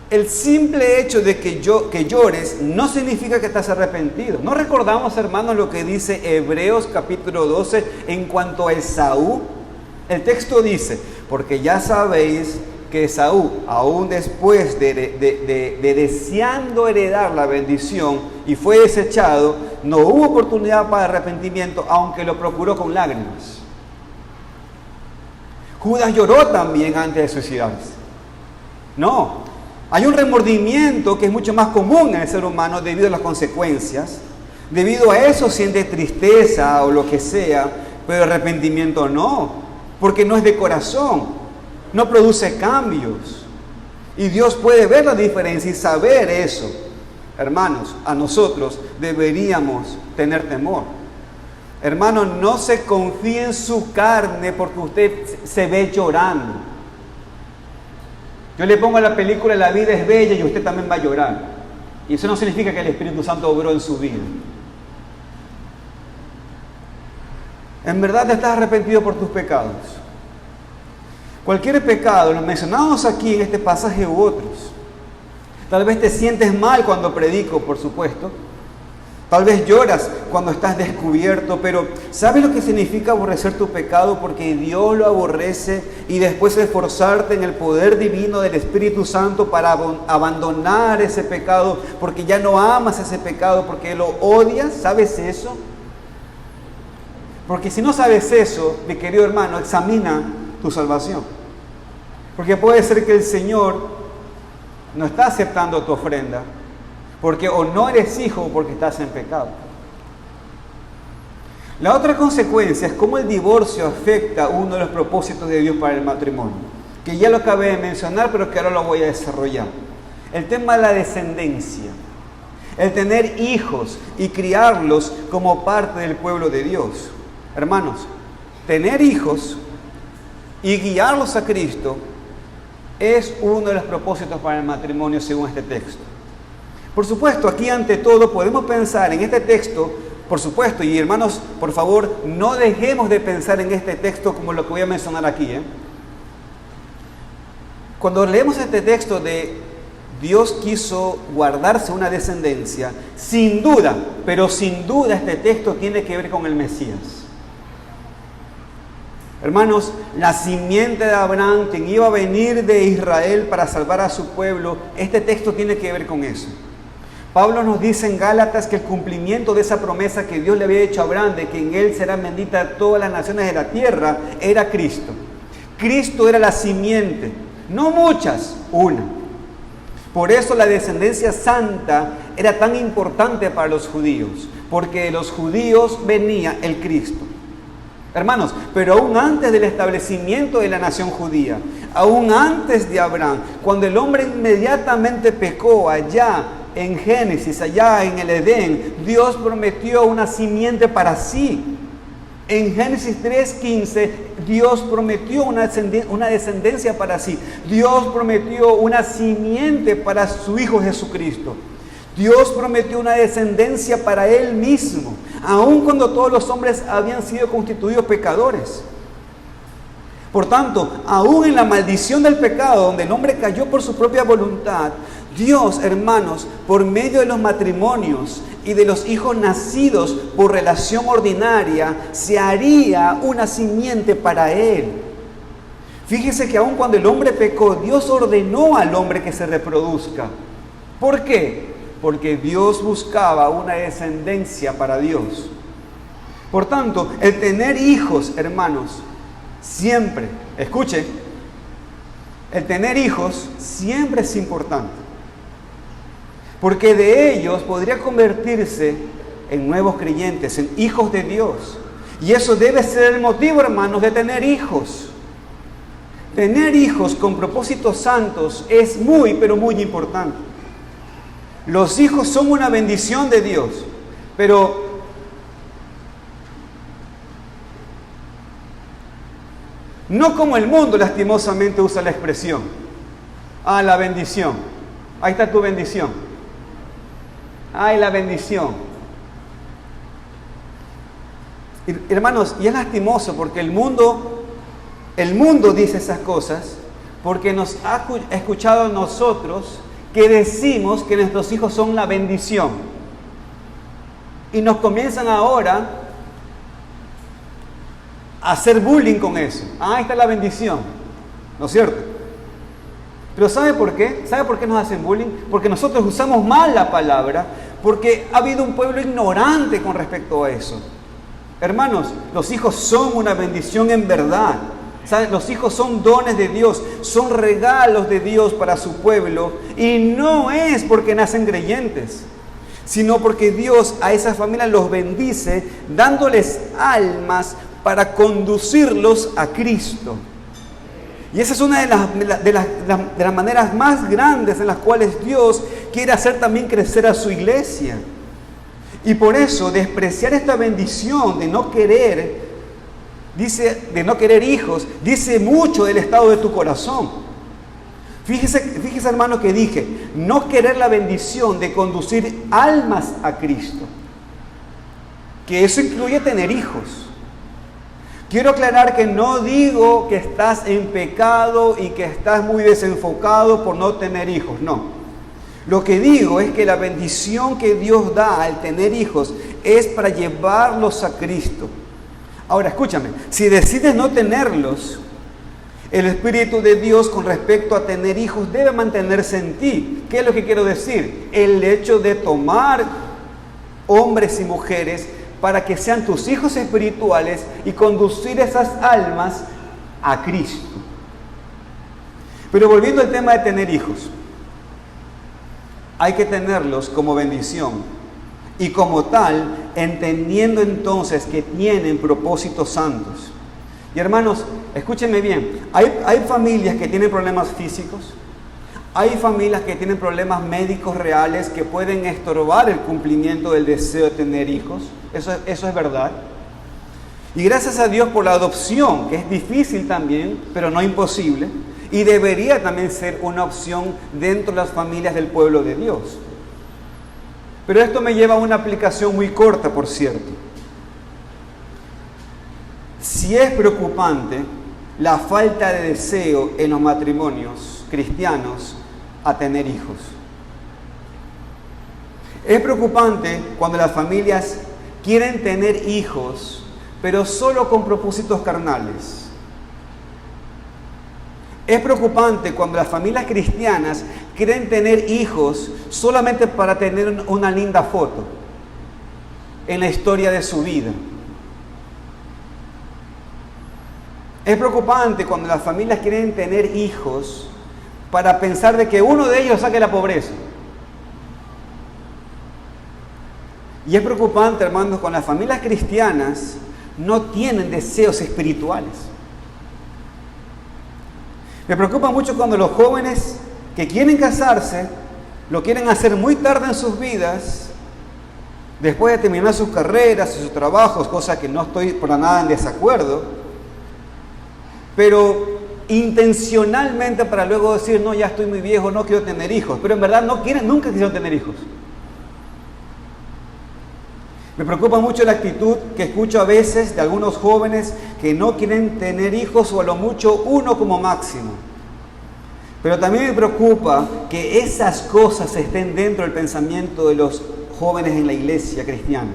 El simple hecho de que llores no significa que estás arrepentido. ¿No recordamos, hermanos, lo que dice Hebreos capítulo 12 en cuanto a Esaú? El texto dice: porque ya sabéis que Esaú, aún después de deseando heredar la bendición y fue desechado, no hubo oportunidad para arrepentimiento, aunque lo procuró con lágrimas. Judas lloró también antes de suicidarse. No, hay un remordimiento que es mucho más común en el ser humano debido a las consecuencias. Debido a eso siente tristeza o lo que sea, pero arrepentimiento no, porque no es de corazón, no produce cambios. Y Dios puede ver la diferencia y saber eso. Hermanos, a nosotros deberíamos tener temor. Hermano, no se confíe en su carne porque usted se ve llorando. Yo le pongo la película La vida es bella y usted también va a llorar. Y eso no significa que el Espíritu Santo obró en su vida. ¿En verdad te estás arrepentido por tus pecados? Cualquier pecado, los mencionados aquí en este pasaje u otros. Tal vez te sientes mal cuando predico, por supuesto. Tal vez lloras cuando estás descubierto, pero ¿sabes lo que significa aborrecer tu pecado? Porque Dios lo aborrece y después esforzarte en el poder divino del Espíritu Santo para abandonar ese pecado, porque ya no amas ese pecado, porque lo odias. ¿Sabes eso? Porque si no sabes eso, mi querido hermano, examina tu salvación. Porque puede ser que el Señor no está aceptando tu ofrenda, porque o no eres hijo o porque estás en pecado. La otra consecuencia es cómo el divorcio afecta uno de los propósitos de Dios para el matrimonio, que ya lo acabé de mencionar, pero que ahora lo voy a desarrollar. El tema de la descendencia, el tener hijos y criarlos como parte del pueblo de Dios. Hermanos, tener hijos y guiarlos a Cristo es uno de los propósitos para el matrimonio según este texto. Por supuesto, aquí ante todo podemos pensar en este texto, por supuesto, y hermanos, por favor, no dejemos de pensar en este texto como lo que voy a mencionar aquí. Cuando leemos este texto de Dios quiso guardarse una descendencia, sin duda, pero sin duda este texto tiene que ver con el Mesías. Hermanos, la simiente de Abraham, quien iba a venir de Israel para salvar a su pueblo, este texto tiene que ver con eso. Pablo nos dice en Gálatas que el cumplimiento de esa promesa que Dios le había hecho a Abraham, de que en él serán benditas todas las naciones de la tierra, era Cristo. Cristo era la simiente, no muchas, una. Por eso la descendencia santa era tan importante para los judíos, porque de los judíos venía el Cristo. Hermanos, pero aún antes del establecimiento de la nación judía, aún antes de Abraham, cuando el hombre inmediatamente pecó allá en Génesis, allá en el Edén, Dios prometió una simiente para sí. En Génesis 3:15, Dios prometió una descendencia para sí. Dios prometió una simiente para su Hijo Jesucristo. Dios prometió una descendencia para Él mismo, aun cuando todos los hombres habían sido constituidos pecadores. Por tanto, aún en la maldición del pecado, donde el hombre cayó por su propia voluntad, Dios, hermanos, por medio de los matrimonios y de los hijos nacidos por relación ordinaria, se haría una simiente para Él. Fíjese que aun cuando el hombre pecó, Dios ordenó al hombre que se reproduzca. ¿Por qué? Porque Dios buscaba una descendencia para Dios. Por tanto, el tener hijos, hermanos, siempre, escuche, el tener hijos siempre es importante. Porque de ellos podría convertirse en nuevos creyentes, en hijos de Dios. Y eso debe ser el motivo, hermanos, de tener hijos. Tener hijos con propósitos santos es muy, pero muy importante. Los hijos son una bendición de Dios, pero no como el mundo lastimosamente usa la expresión. Ah, la bendición. Ahí está tu bendición. Ay, la bendición. Hermanos, y es lastimoso porque el mundo dice esas cosas porque nos ha escuchado a nosotros que decimos que nuestros hijos son la bendición. Y nos comienzan ahora a hacer bullying con eso. Ah, ahí está la bendición. ¿No es cierto? Pero ¿sabe por qué? ¿Sabe por qué nos hacen bullying? Porque nosotros usamos mal la palabra, porque ha habido un pueblo ignorante con respecto a eso. Hermanos, los hijos son una bendición en verdad. ¿Saben? Los hijos son dones de Dios, son regalos de Dios para su pueblo, y no es porque nacen creyentes, sino porque Dios a esa familia los bendice, dándoles almas para conducirlos a Cristo. Y esa es una de las maneras más grandes en las cuales Dios quiere hacer también crecer a su iglesia. Y por eso despreciar esta bendición de no querer hijos, dice mucho del estado de tu corazón. Fíjese hermano que dije, no querer la bendición de conducir almas a Cristo, que eso incluye tener hijos. Quiero aclarar que no digo que estás en pecado y que estás muy desenfocado por no tener hijos, no. Lo que digo es que la bendición que Dios da al tener hijos es para llevarlos a Cristo. Ahora, escúchame, si decides no tenerlos, el Espíritu de Dios con respecto a tener hijos debe mantenerse en ti. ¿Qué es lo que quiero decir? El hecho de tomar hombres y mujeres para que sean tus hijos espirituales y conducir esas almas a Cristo. Pero volviendo al tema de tener hijos, hay que tenerlos como bendición y como tal, entendiendo entonces que tienen propósitos santos. Y hermanos, escúchenme bien, hay familias que tienen problemas físicos, hay familias que tienen problemas médicos reales que pueden estorbar el cumplimiento del deseo de tener hijos, eso es verdad. Y gracias a Dios por la adopción, que es difícil también, pero no imposible, y debería también ser una opción dentro de las familias del pueblo de Dios. Pero esto me lleva a una aplicación muy corta, por cierto. Si es preocupante la falta de deseo en los matrimonios cristianos a tener hijos. Es preocupante cuando las familias quieren tener hijos, pero solo con propósitos carnales. Es preocupante cuando las familias cristianas quieren tener hijos solamente para tener una linda foto en la historia de su vida. Es preocupante cuando las familias quieren tener hijos para pensar de que uno de ellos saque la pobreza. Y es preocupante, hermanos, cuando las familias cristianas no tienen deseos espirituales. Me preocupa mucho cuando los jóvenes que quieren casarse lo quieren hacer muy tarde en sus vidas, después de terminar sus carreras y sus trabajos, cosa que no estoy para nada en desacuerdo, pero intencionalmente para luego decir, no, ya estoy muy viejo, no quiero tener hijos, pero en verdad nunca quisieron tener hijos. Me preocupa mucho la actitud que escucho a veces de algunos jóvenes que no quieren tener hijos o a lo mucho uno como máximo. Pero también me preocupa que esas cosas estén dentro del pensamiento de los jóvenes en la iglesia cristiana.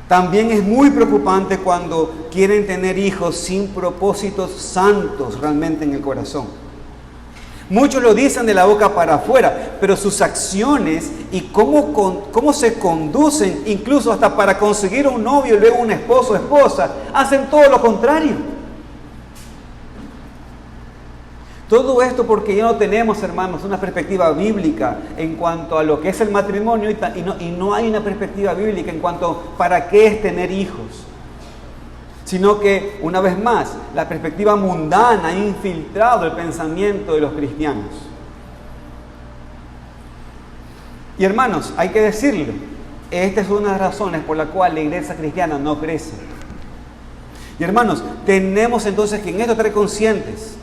También es muy preocupante cuando quieren tener hijos sin propósitos santos realmente en el corazón. Muchos lo dicen de la boca para afuera, pero sus acciones y cómo se conducen, incluso hasta para conseguir un novio y luego un esposo o esposa, hacen todo lo contrario. Todo esto porque ya no tenemos, hermanos, una perspectiva bíblica en cuanto a lo que es el matrimonio y no hay una perspectiva bíblica en cuanto a para qué es tener hijos. Sino que, una vez más, la perspectiva mundana ha infiltrado el pensamiento de los cristianos. Y hermanos, hay que decirlo, esta es una de las razones por la cual la iglesia cristiana no crece. Y hermanos, tenemos entonces que en esto estar conscientes.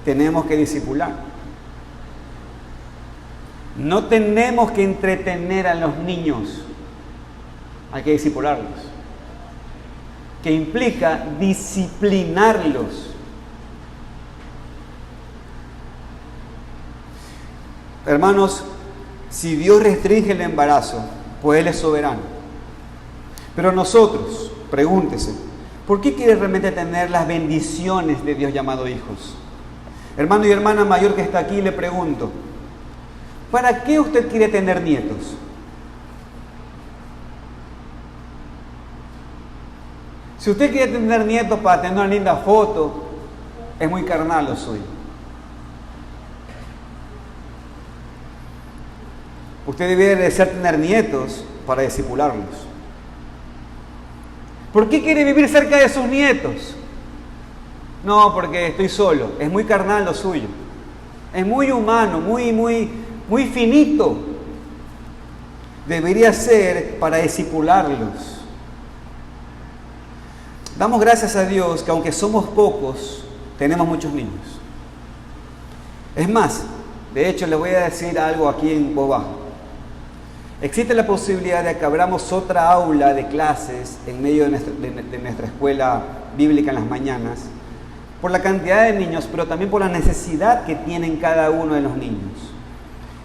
Tenemos que discipular. No tenemos que entretener a los niños. Hay que discipularlos. Que implica disciplinarlos. Hermanos, si Dios restringe el embarazo, pues Él es soberano. Pero nosotros, pregúntese, ¿por qué quiere realmente tener las bendiciones de Dios llamado hijos? Hermano y hermana mayor que está aquí, le pregunto, ¿para qué usted quiere tener nietos? Si usted quiere tener nietos para tener una linda foto, es muy carnal lo suyo. Usted debería desear tener nietos para discipularlos. ¿Por qué quiere vivir cerca de sus nietos? No, porque estoy solo. Es muy carnal lo suyo. Es muy humano, muy finito. Debería ser para discipularlos. Damos gracias a Dios que aunque somos pocos, tenemos muchos niños. Es más, de hecho les voy a decir algo aquí en voz baja. Existe la posibilidad de que abramos otra aula de clases en medio de nuestra escuela bíblica en las mañanas, por la cantidad de niños, pero también por la necesidad que tienen cada uno de los niños.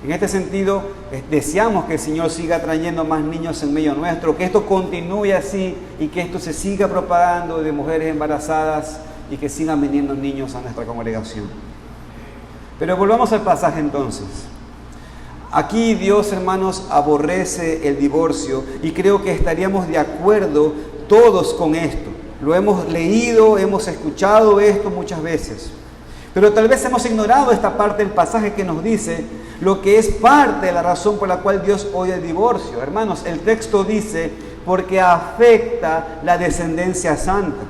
En este sentido, deseamos que el Señor siga trayendo más niños en medio nuestro, que esto continúe así y que esto se siga propagando de mujeres embarazadas y que sigan viniendo niños a nuestra congregación. Pero volvamos al pasaje entonces. Aquí Dios, hermanos, aborrece el divorcio y creo que estaríamos de acuerdo todos con esto. Lo hemos leído, hemos escuchado esto muchas veces. Pero tal vez hemos ignorado esta parte del pasaje que nos dice lo que es parte de la razón por la cual Dios odia el divorcio. Hermanos, el texto dice, porque afecta la descendencia santa,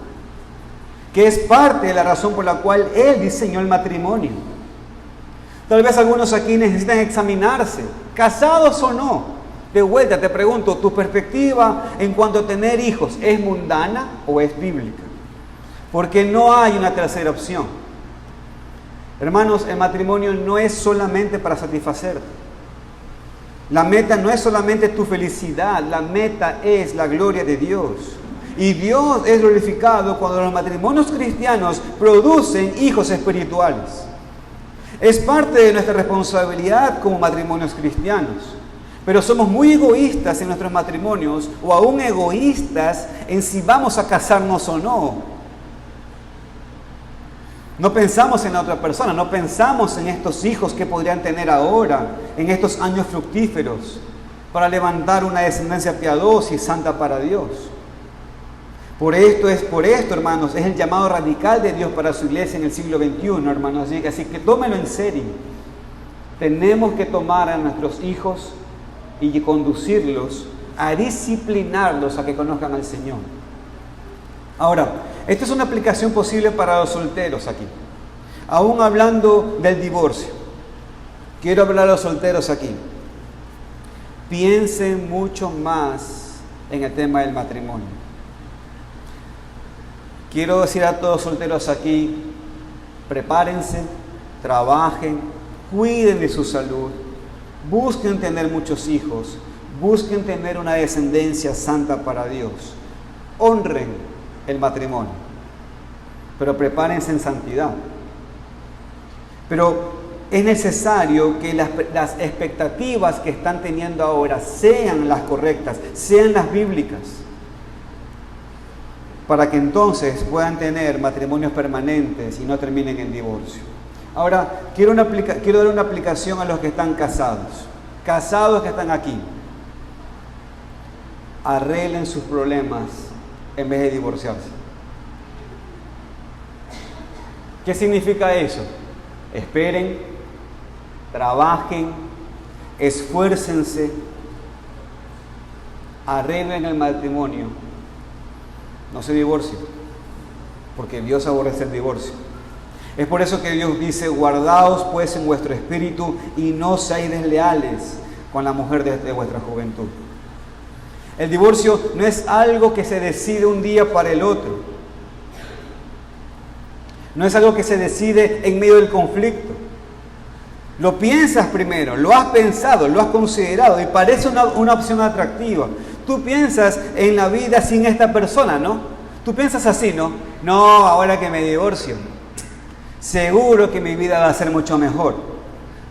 que es parte de la razón por la cual Él diseñó el matrimonio. Tal vez algunos aquí necesitan examinarse, casados o no. De vuelta te pregunto, ¿tu perspectiva en cuanto a tener hijos es mundana o es bíblica? Porque no hay una tercera opción. Hermanos, el matrimonio no es solamente para satisfacerte. La meta no es solamente tu felicidad, la meta es la gloria de Dios. Y Dios es glorificado cuando los matrimonios cristianos producen hijos espirituales. Es parte de nuestra responsabilidad como matrimonios cristianos. Pero somos muy egoístas en nuestros matrimonios, o aún egoístas en si vamos a casarnos o no. No pensamos en la otra persona, no pensamos en estos hijos que podrían tener ahora, en estos años fructíferos, para levantar una descendencia piadosa y santa para Dios. Por esto, hermanos, es el llamado radical de Dios para su iglesia en el siglo XXI, hermanos. Así que tómenlo en serio. Tenemos que tomar a nuestros hijos y conducirlos a disciplinarlos a que conozcan al Señor. Ahora, esta es una aplicación posible para los solteros aquí. Aún hablando del divorcio, quiero hablar a los solteros aquí. Piensen mucho más en el tema del matrimonio. Quiero decir a todos los solteros aquí, prepárense, trabajen, cuiden de su salud, busquen tener muchos hijos, busquen tener una descendencia santa para Dios, honren el matrimonio, pero prepárense en santidad. Pero es necesario que las expectativas que están teniendo ahora sean las correctas, sean las bíblicas. para que entonces puedan tener matrimonios permanentes y no terminen en divorcio. Ahora, quiero dar una aplicación a los que están casados. Casados que están aquí. Arreglen sus problemas en vez de divorciarse. ¿Qué significa eso? Esperen, trabajen, esfuércense, arreglen el matrimonio. No se divorcien, porque Dios aborrece el divorcio. Es por eso que Dios dice: guardaos pues en vuestro espíritu y no seáis desleales con la mujer de vuestra juventud. El divorcio no es algo que se decide un día para el otro. No es algo que se decide en medio del conflicto. Lo piensas primero, lo has pensado, lo has considerado y parece una opción atractiva. Tú piensas en la vida sin esta persona, ¿no? Tú piensas así, ¿no? No, ahora que me divorcio, seguro que mi vida va a ser mucho mejor.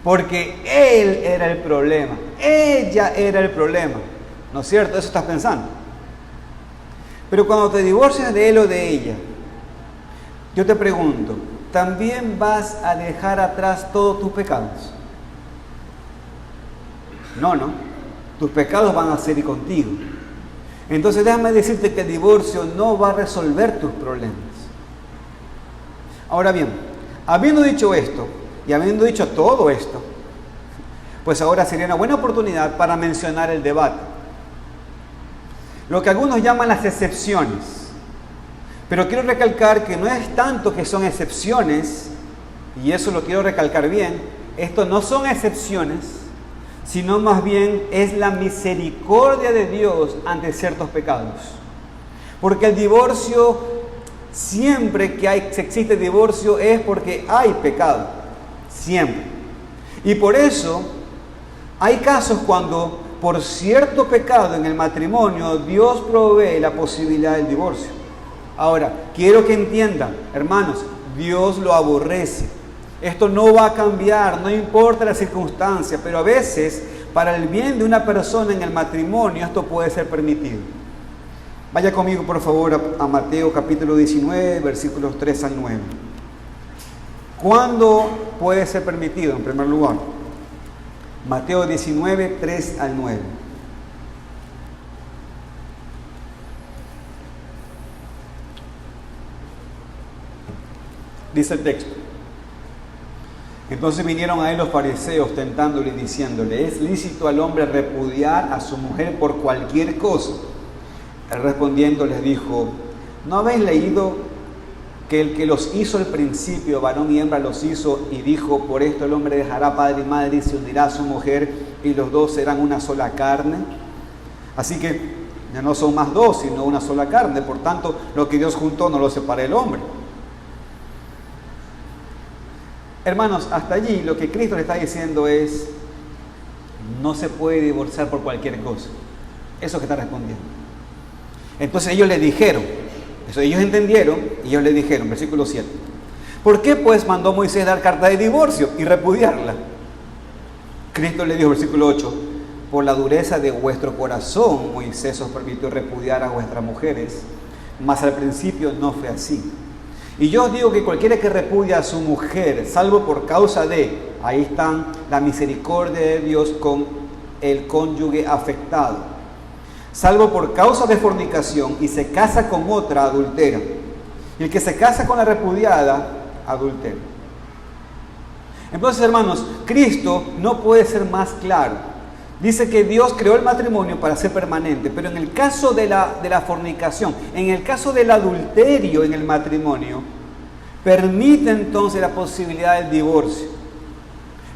Porque él era el problema, ella era el problema. ¿No es cierto? Eso estás pensando. Pero cuando te divorcias de él o de ella, yo te pregunto, ¿también vas a dejar atrás todos tus pecados? No. Tus pecados van a seguir contigo. Entonces déjame decirte que el divorcio no va a resolver tus problemas. Ahora bien, habiendo dicho esto y habiendo dicho todo esto, pues ahora sería una buena oportunidad para mencionar el debate. Lo que algunos llaman las excepciones. Pero quiero recalcar que no es tanto que son excepciones, y eso lo quiero recalcar bien, esto no son excepciones, sino más bien es la misericordia de Dios ante ciertos pecados. Porque el divorcio, siempre que existe divorcio, es porque hay pecado, siempre. Y por eso hay casos cuando por cierto pecado en el matrimonio Dios provee la posibilidad del divorcio. Ahora, quiero que entiendan, hermanos, Dios lo aborrece. Esto no va a cambiar, no importa la circunstancia, pero a veces, para el bien de una persona en el matrimonio, esto puede ser permitido. Vaya conmigo, por favor, a Mateo capítulo 19, versículos 3 al 9. ¿Cuándo puede ser permitido, en primer lugar? Mateo 19, 3 al 9. Dice el texto: entonces vinieron a él los fariseos tentándole y diciéndole: ¿es lícito al hombre repudiar a su mujer por cualquier cosa? Él respondiendo les dijo: ¿no habéis leído que el que los hizo al principio, varón y hembra los hizo, y dijo: por esto el hombre dejará padre y madre y se unirá a su mujer y los dos serán una sola carne? Así que ya no son más dos, sino una sola carne. Por tanto, lo que Dios juntó no lo separa el hombre. Hermanos, hasta allí lo que Cristo le está diciendo es: no se puede divorciar por cualquier cosa. Eso que está respondiendo. Entonces ellos le dijeron, ellos entendieron y ellos le dijeron, versículo 7: ¿por qué pues mandó Moisés dar carta de divorcio y repudiarla? Cristo le dijo, versículo 8: por la dureza de vuestro corazón Moisés os permitió repudiar a vuestras mujeres, mas al principio no fue así. Y yo os digo que cualquiera que repudia a su mujer, salvo por causa de, ahí están la misericordia de Dios con el cónyuge afectado, salvo por causa de fornicación y se casa con otra, adultera. Y el que se casa con la repudiada, adultera. Entonces, hermanos, Cristo no puede ser más claro. Dice que Dios creó el matrimonio para ser permanente, pero en el caso de la fornicación, en el caso del adulterio en el matrimonio, permite entonces la posibilidad del divorcio.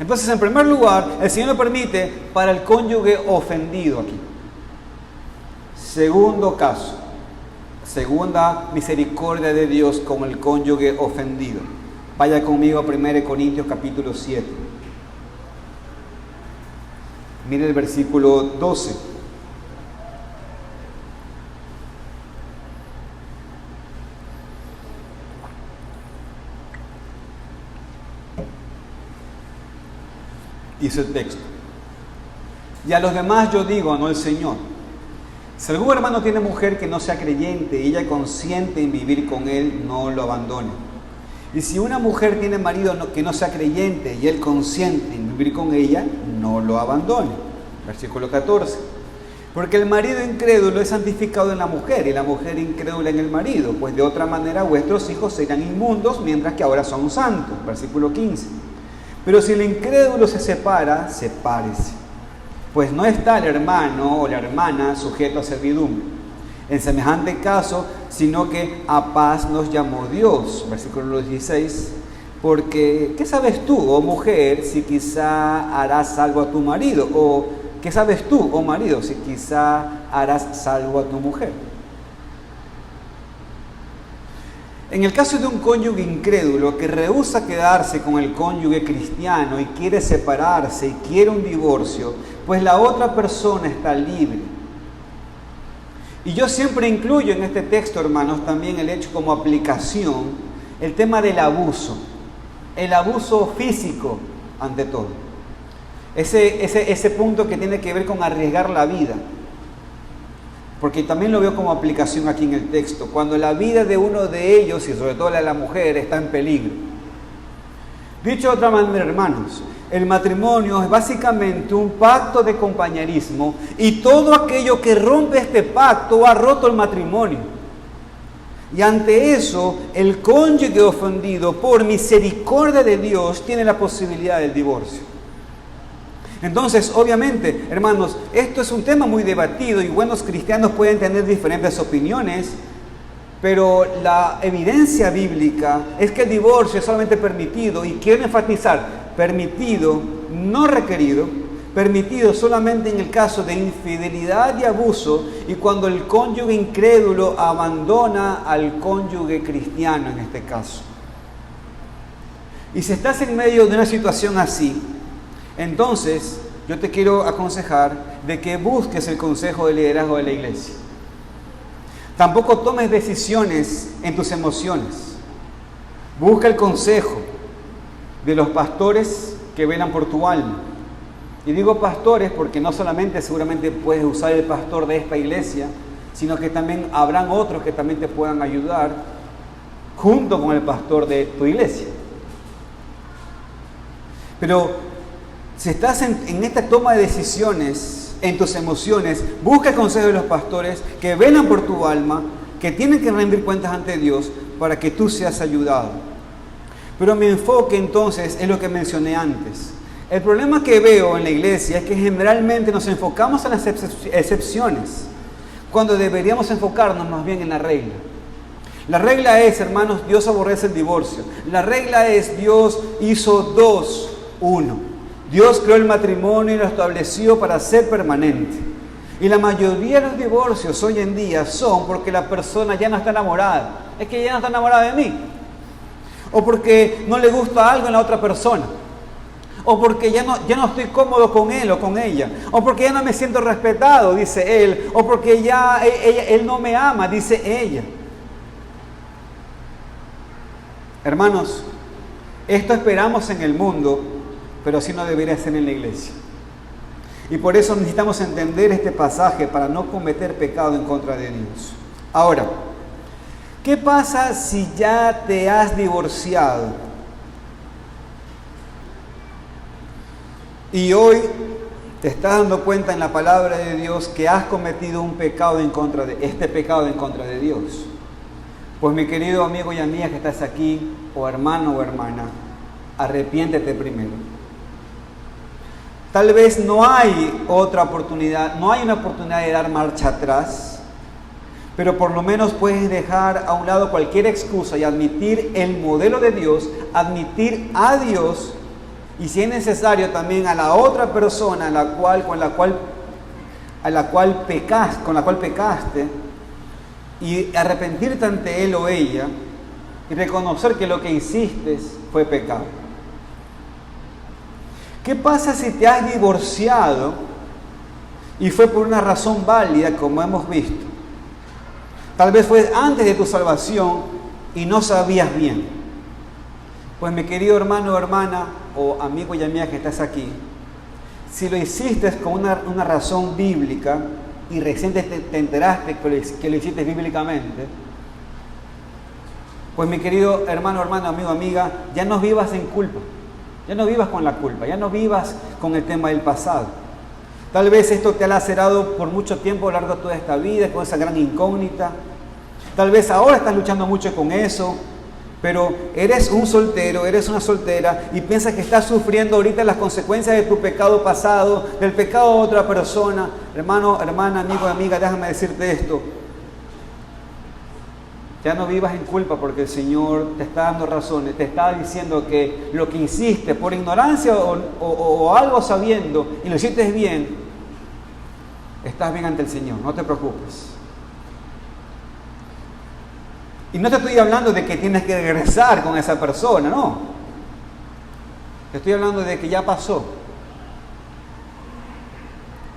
Entonces, en primer lugar, el Señor lo permite para el cónyuge ofendido aquí. Segundo caso, segunda misericordia de Dios como el cónyuge ofendido. Vaya conmigo a 1 Corintios capítulo 7. Mire el versículo 12. Dice el texto: y a los demás yo digo, no el Señor, Si algún hermano tiene mujer que no sea creyente y ella consiente en vivir con él, no lo abandone. Y si una mujer tiene marido que no sea creyente y él consiente en vivir con ella, no lo abandone. Versículo 14. Porque el marido incrédulo es santificado en la mujer y la mujer incrédula en el marido, pues de otra manera vuestros hijos serán inmundos mientras que ahora son santos. Versículo 15. Pero si el incrédulo se separa, sepárese, pues no está el hermano o la hermana sujeto a servidumbre en semejante caso, sino que a paz nos llamó Dios. Versículo 16. Porque, ¿qué sabes tú, oh mujer, si quizá harás salvo a tu marido? O, ¿qué sabes tú, oh marido, si quizá harás salvo a tu mujer? En el caso de un cónyuge incrédulo que rehúsa quedarse con el cónyuge cristiano y quiere separarse y quiere un divorcio, pues la otra persona está libre. Y yo siempre incluyo en este texto, hermanos, también el hecho como aplicación, el tema del abuso. El abuso físico, ante todo. Ese punto que tiene que ver con arriesgar la vida. Porque también lo veo como aplicación aquí en el texto. Cuando la vida de uno de ellos, y sobre todo la de la mujer, está en peligro. Dicho de otra manera, hermanos, el matrimonio es básicamente un pacto de compañerismo y todo aquello que rompe este pacto ha roto el matrimonio. Y ante eso, el cónyuge ofendido por misericordia de Dios tiene la posibilidad del divorcio. Entonces, obviamente, hermanos, esto es un tema muy debatido y buenos cristianos pueden tener diferentes opiniones, pero la evidencia bíblica es que el divorcio es solamente permitido, y quiero enfatizar, permitido, no requerido, permitido solamente en el caso de infidelidad y abuso y cuando el cónyuge incrédulo abandona al cónyuge cristiano en este caso. Y si estás en medio de una situación así, entonces yo te quiero aconsejar de que busques el consejo de liderazgo de la iglesia. Tampoco tomes decisiones en tus emociones. Busca el consejo de los pastores que velan por tu alma. Y digo pastores porque no solamente seguramente puedes usar el pastor de esta iglesia, sino que también habrán otros que también te puedan ayudar junto con el pastor de tu iglesia. Pero si estás en esta toma de decisiones, en tus emociones, busca el consejo de los pastores que velan por tu alma, que tienen que rendir cuentas ante Dios para que tú seas ayudado. Pero mi enfoque entonces es lo que mencioné antes. El problema que veo en la iglesia es que generalmente nos enfocamos en las excepciones, cuando deberíamos enfocarnos más bien en la regla. La regla es, hermanos, Dios aborrece el divorcio. La regla es, Dios hizo 2, 1. Dios creó el matrimonio y lo estableció para ser permanente. Y la mayoría de los divorcios hoy en día son porque la persona ya no está enamorada. Es que ya no está enamorada de mí. O porque no le gusta algo en la otra persona. O porque ya no estoy cómodo con él o con ella. O porque ya no me siento respetado, dice él. O porque ya él no me ama, dice ella. Hermanos, esto esperamos en el mundo, pero así no debería ser en la iglesia. Y por eso necesitamos entender este pasaje para no cometer pecado en contra de Dios. Ahora, ¿qué pasa si ya te has divorciado? Y hoy te estás dando cuenta en la palabra de Dios que has cometido un pecado en contra de Dios. Pues mi querido amigo y amiga que estás aquí, o hermano o hermana, arrepiéntete primero. Tal vez no hay otra oportunidad, no hay una oportunidad de dar marcha atrás, pero por lo menos puedes dejar a un lado cualquier excusa y admitir el modelo de Dios, admitir a Dios y si es necesario también a la otra persona con la cual pecaste y arrepentirte ante él o ella y reconocer que lo que hiciste fue pecado. ¿Qué pasa si te has divorciado y fue por una razón válida, como hemos visto? Tal vez fue antes de tu salvación y no sabías bien. Pues mi querido hermano o hermana, o amigo y amiga que estás aquí, si lo hiciste con una razón bíblica, y recién te enteraste que lo hiciste bíblicamente, pues mi querido hermano, amigo, amiga, ya no vivas en culpa, ya no vivas con la culpa, ya no vivas con el tema del pasado. Tal vez esto te ha lacerado por mucho tiempo a lo largo de toda esta vida, con esa gran incógnita. Tal vez ahora estás luchando mucho con eso, pero eres un soltero, eres una soltera y piensas que estás sufriendo ahorita las consecuencias de tu pecado pasado, del pecado de otra persona. Hermano, hermana, amigo, amiga, déjame decirte esto. Ya no vivas en culpa porque el Señor te está dando razones, te está diciendo que lo que hiciste por ignorancia o algo sabiendo y lo hiciste bien, estás bien ante el Señor, no te preocupes. Y no te estoy hablando de que tienes que regresar con esa persona, no. Te estoy hablando de que ya pasó.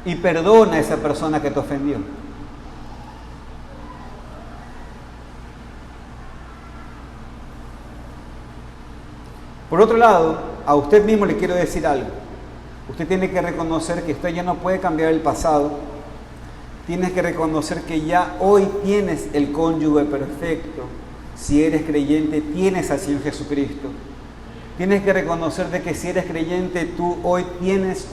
Y perdona a esa persona que te ofendió. Por otro lado, a usted mismo le quiero decir algo. Usted tiene que reconocer que usted ya no puede cambiar el pasado. Tienes que reconocer que ya hoy tienes el cónyuge perfecto. Si eres creyente, tienes al Señor Jesucristo. Tienes que reconocer de que si eres creyente, tú hoy tienes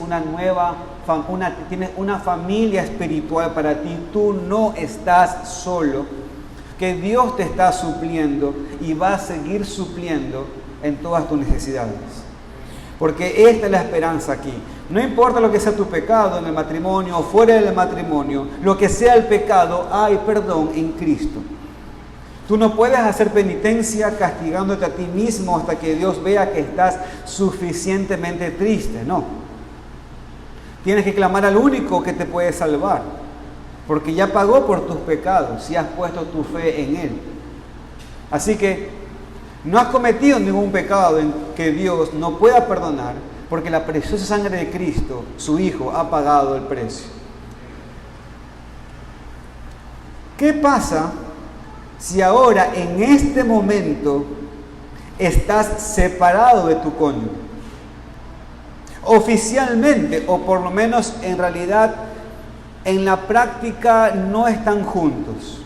tienes una familia espiritual para ti. Tú no estás solo. Que Dios te está supliendo y va a seguir supliendo en todas tus necesidades. Porque esta es la esperanza aquí. No importa lo que sea tu pecado en el matrimonio o fuera del matrimonio, lo que sea el pecado, hay perdón en Cristo. Tú no puedes hacer penitencia castigándote a ti mismo hasta que Dios vea que estás suficientemente triste, no. Tienes que clamar al único que te puede salvar, porque ya pagó por tus pecados y has puesto tu fe en Él. Así que no has cometido ningún pecado en que Dios no pueda perdonar, porque la preciosa sangre de Cristo, su Hijo, ha pagado el precio. ¿Qué pasa si ahora, en este momento, estás separado de tu cónyuge? Oficialmente, o por lo menos en realidad, en la práctica no están juntos.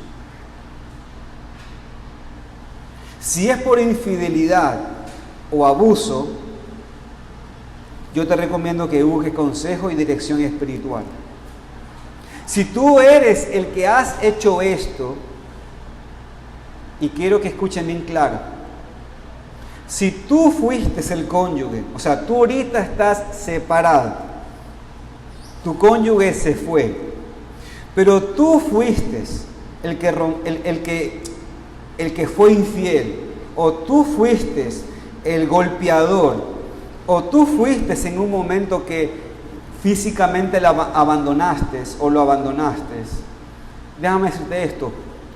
Si es por infidelidad o abuso, yo te recomiendo que busques consejo y dirección espiritual. Si tú eres el que has hecho esto, y quiero que escuchen bien claro, si tú fuiste el cónyuge, o sea, tú ahorita estás separado, tu cónyuge se fue, pero tú fuiste el que fue infiel, o tú fuiste el golpeador, o tú fuiste en un momento que físicamente la abandonaste o lo abandonaste, déjame decirte esto,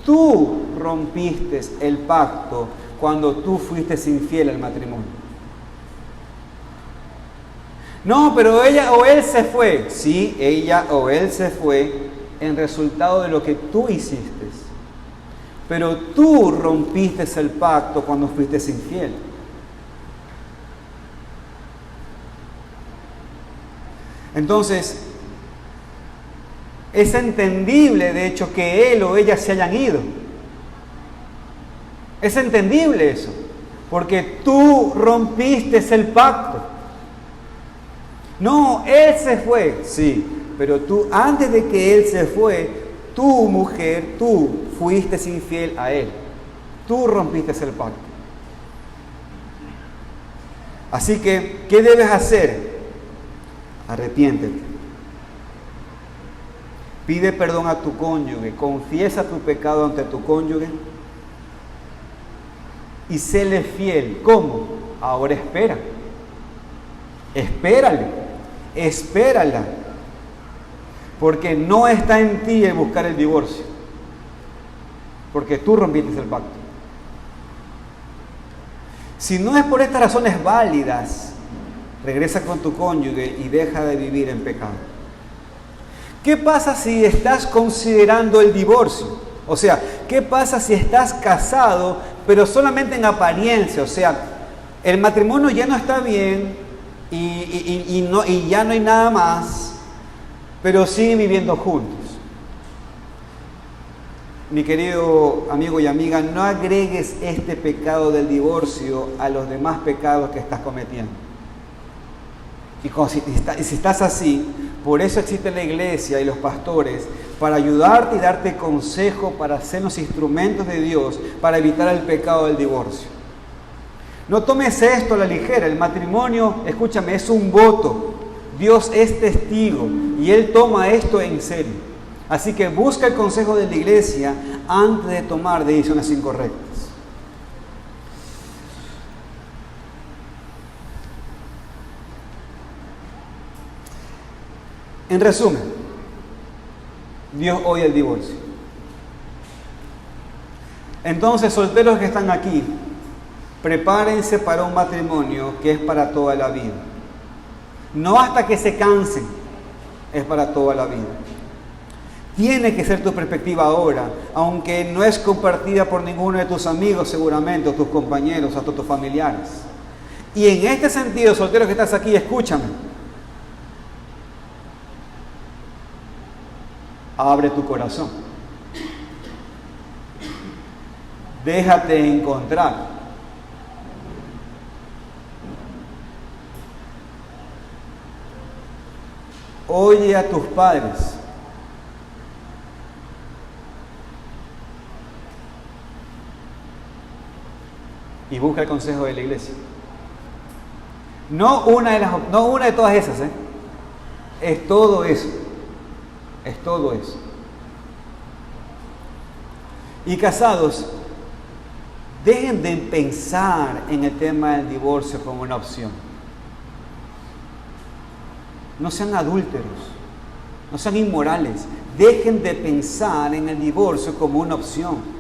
tú rompiste el pacto cuando tú fuiste infiel al matrimonio. No, pero ella o él se fue. Sí, ella o él se fue en resultado de lo que tú hiciste. Pero tú rompiste el pacto cuando fuiste infiel. Entonces, es entendible, de hecho, que él o ella se hayan ido. Es entendible eso, porque tú rompiste el pacto. No, él se fue, sí, pero tú, antes de que él se fue, tú, mujer, tú fuiste infiel a él. Tú rompiste el pacto. Así que, ¿qué debes hacer? Arrepiéntete. Pide perdón a tu cónyuge, confiesa tu pecado ante tu cónyuge y séle fiel. ¿Cómo? Ahora espera. Espérale, espérala, porque no está en ti el buscar el divorcio, porque tú rompiste el pacto. Si no es por estas razones válidas, regresa con tu cónyuge y deja de vivir en pecado. ¿Qué pasa si estás considerando el divorcio? O sea, ¿qué pasa si estás casado, pero solamente en apariencia? O sea, el matrimonio ya no está bien y ya no hay nada más, pero siguen viviendo juntos. Mi querido amigo y amiga, no agregues este pecado del divorcio a los demás pecados que estás cometiendo. Y si estás así, por eso existe la iglesia y los pastores, para ayudarte y darte consejo, para ser los instrumentos de Dios, para evitar el pecado del divorcio. No tomes esto a la ligera. El matrimonio, escúchame, es un voto. Dios es testigo y Él toma esto en serio. Así que busca el consejo de la iglesia antes de tomar decisiones incorrectas. En resumen, Dios odia el divorcio. Entonces, solteros que están aquí, prepárense para un matrimonio que es para toda la vida. No hasta que se cansen, es para toda la vida. Tiene que ser tu perspectiva ahora, aunque no es compartida por ninguno de tus amigos seguramente, o tus compañeros, hasta tus familiares. Y en este sentido, soltero que estás aquí, escúchame. Abre tu corazón. Déjate encontrar. Oye a tus padres. Y busca el consejo de la iglesia. No una de todas esas, es todo eso. Es todo eso. Y casados, dejen de pensar en el tema del divorcio como una opción. No sean adúlteros, no sean inmorales. Dejen de pensar en el divorcio como una opción.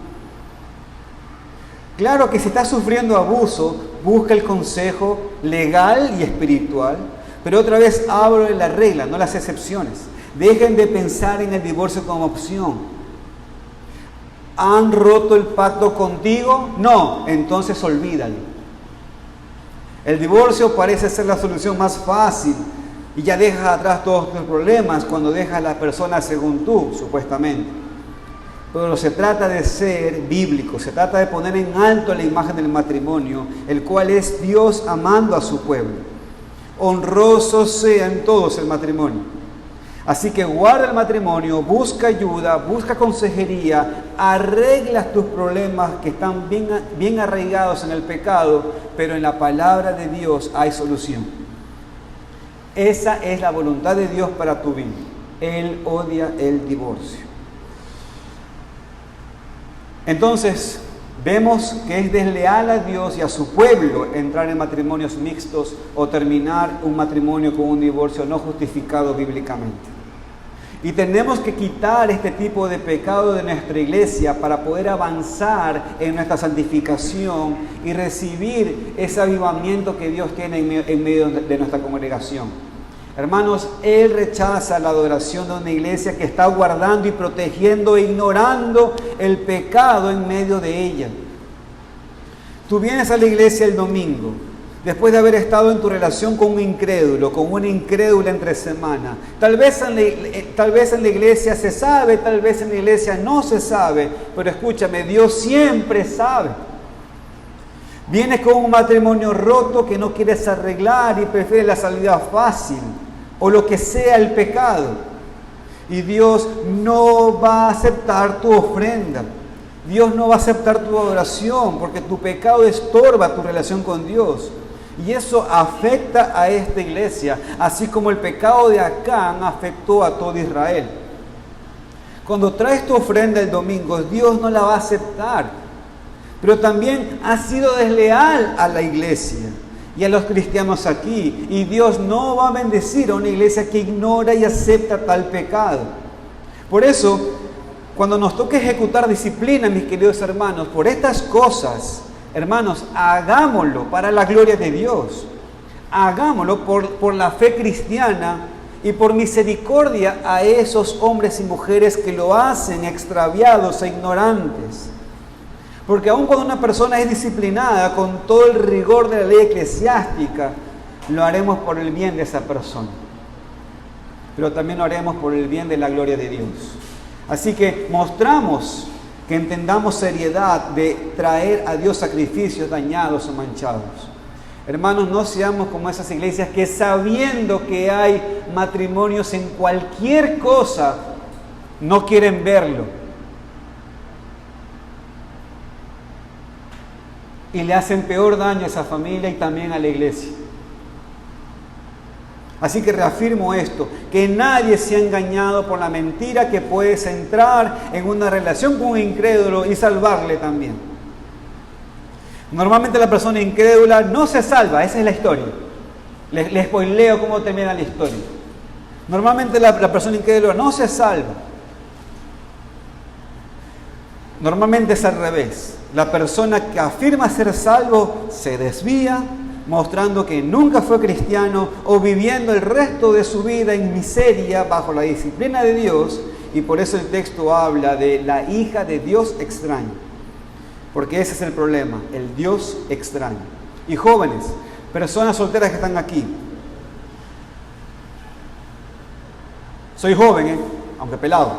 Claro que si estás sufriendo abuso, busca el consejo legal y espiritual, pero otra vez hablo de la regla, no las excepciones. Dejen de pensar en el divorcio como opción. ¿Han roto el pacto contigo? No, entonces olvídalo. El divorcio parece ser la solución más fácil y ya dejas atrás todos tus problemas cuando dejas a la persona según tú, supuestamente. Pero se trata de ser bíblico, se trata de poner en alto la imagen del matrimonio, el cual es Dios amando a su pueblo. Honroso sea en todos el matrimonio. Así que guarda el matrimonio, busca ayuda, busca consejería, arregla tus problemas que están bien arraigados en el pecado, pero en la palabra de Dios hay solución. Esa es la voluntad de Dios para tu vida. Él odia el divorcio. Entonces, vemos que es desleal a Dios y a su pueblo entrar en matrimonios mixtos o terminar un matrimonio con un divorcio no justificado bíblicamente. Y tenemos que quitar este tipo de pecado de nuestra iglesia para poder avanzar en nuestra santificación y recibir ese avivamiento que Dios tiene en medio de nuestra congregación. Hermanos, Él rechaza la adoración de una iglesia que está guardando y protegiendo e ignorando el pecado en medio de ella. Tú vienes a la iglesia el domingo, después de haber estado en tu relación con un incrédulo, con una incrédula entre semana. Tal vez en la iglesia se sabe, tal vez en la iglesia no se sabe, pero escúchame, Dios siempre sabe. Vienes con un matrimonio roto que no quieres arreglar y prefieres la salida fácil o lo que sea el pecado. Y Dios no va a aceptar tu ofrenda. Dios no va a aceptar tu adoración porque tu pecado estorba tu relación con Dios. Y eso afecta a esta iglesia, así como el pecado de Acán afectó a todo Israel. Cuando traes tu ofrenda el domingo, Dios no la va a aceptar. Pero también ha sido desleal a la iglesia y a los cristianos aquí. Y Dios no va a bendecir a una iglesia que ignora y acepta tal pecado. Por eso, cuando nos toque ejecutar disciplina, mis queridos hermanos, por estas cosas, hermanos, hagámoslo para la gloria de Dios. Hagámoslo por la fe cristiana y por misericordia a esos hombres y mujeres que lo hacen extraviados e ignorantes. Porque aun cuando una persona es disciplinada con todo el rigor de la ley eclesiástica, lo haremos por el bien de esa persona. Pero también lo haremos por el bien de la gloria de Dios. Así que mostramos que entendamos seriedad de traer a Dios sacrificios dañados o manchados. Hermanos, no seamos como esas iglesias que sabiendo que hay matrimonios en cualquier cosa, no quieren verlo. Y le hacen peor daño a esa familia y también a la iglesia. Así que reafirmo esto, que nadie sea engañado por la mentira que puedes entrar en una relación con un incrédulo y salvarle también. Normalmente la persona incrédula no se salva, esa es la historia. Les spoileo cómo termina la historia. Normalmente la persona incrédula no se salva. Normalmente es al revés. La persona que afirma ser salvo se desvía, mostrando que nunca fue cristiano o viviendo el resto de su vida en miseria bajo la disciplina de Dios, y por eso el texto habla de la hija de Dios extraño, porque ese es el problema, el Dios extraño. Y jóvenes, personas solteras que están aquí, soy joven, aunque pelado,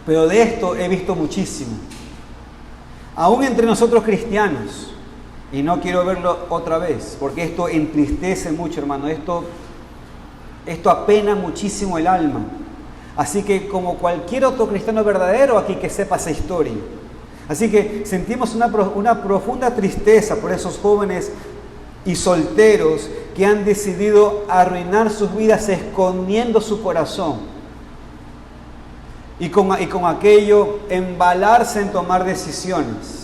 pero de esto he visto muchísimo, aún entre nosotros cristianos. Y no quiero verlo otra vez, porque esto entristece mucho, hermano. Esto apena muchísimo el alma. Así que como cualquier otro cristiano verdadero aquí que sepa esa historia. Así que sentimos una profunda tristeza por esos jóvenes y solteros que han decidido arruinar sus vidas escondiendo su corazón. Y con aquello embalarse en tomar decisiones.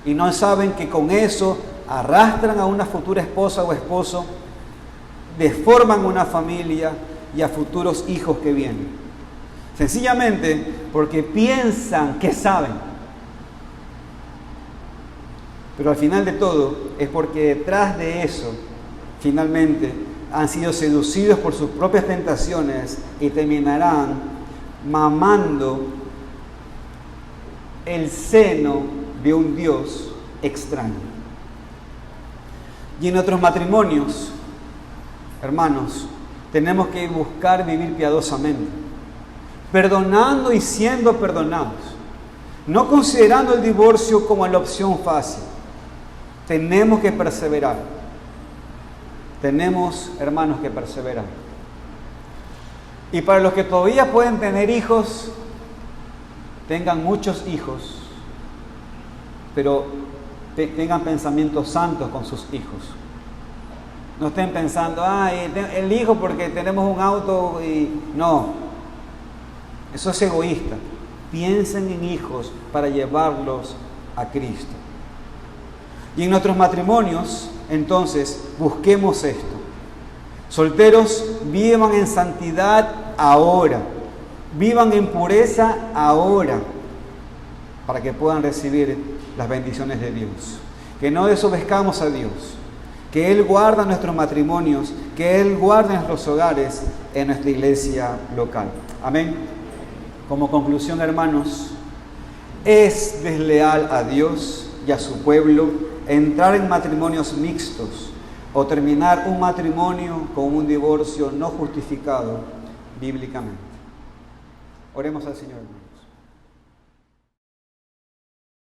Y no saben que con eso arrastran a una futura esposa o esposo, deforman una familia y a futuros hijos que vienen. Sencillamente porque piensan que saben. Pero al final de todo es porque detrás de eso, finalmente, han sido seducidos por sus propias tentaciones y terminarán mamando el seno de un Dios extraño. Y en otros matrimonios, hermanos, tenemos que buscar vivir piadosamente, perdonando y siendo perdonados, no considerando el divorcio como la opción fácil. Tenemos que perseverar. Tenemos, hermanos, que perseverar. Y para los que todavía pueden tener hijos, tengan muchos hijos, pero tengan pensamientos santos con sus hijos. No estén pensando, el hijo porque tenemos un auto y... No, eso es egoísta. Piensen en hijos para llevarlos a Cristo. Y en nuestros matrimonios, entonces, busquemos esto. Solteros, vivan en santidad ahora. Vivan en pureza ahora, para que puedan recibir las bendiciones de Dios. Que no desobedezcamos a Dios, que Él guarda nuestros matrimonios, que Él guarda nuestros hogares en nuestra iglesia local. Amén. Como conclusión, hermanos, es desleal a Dios y a su pueblo entrar en matrimonios mixtos o terminar un matrimonio con un divorcio no justificado bíblicamente. Oremos al Señor.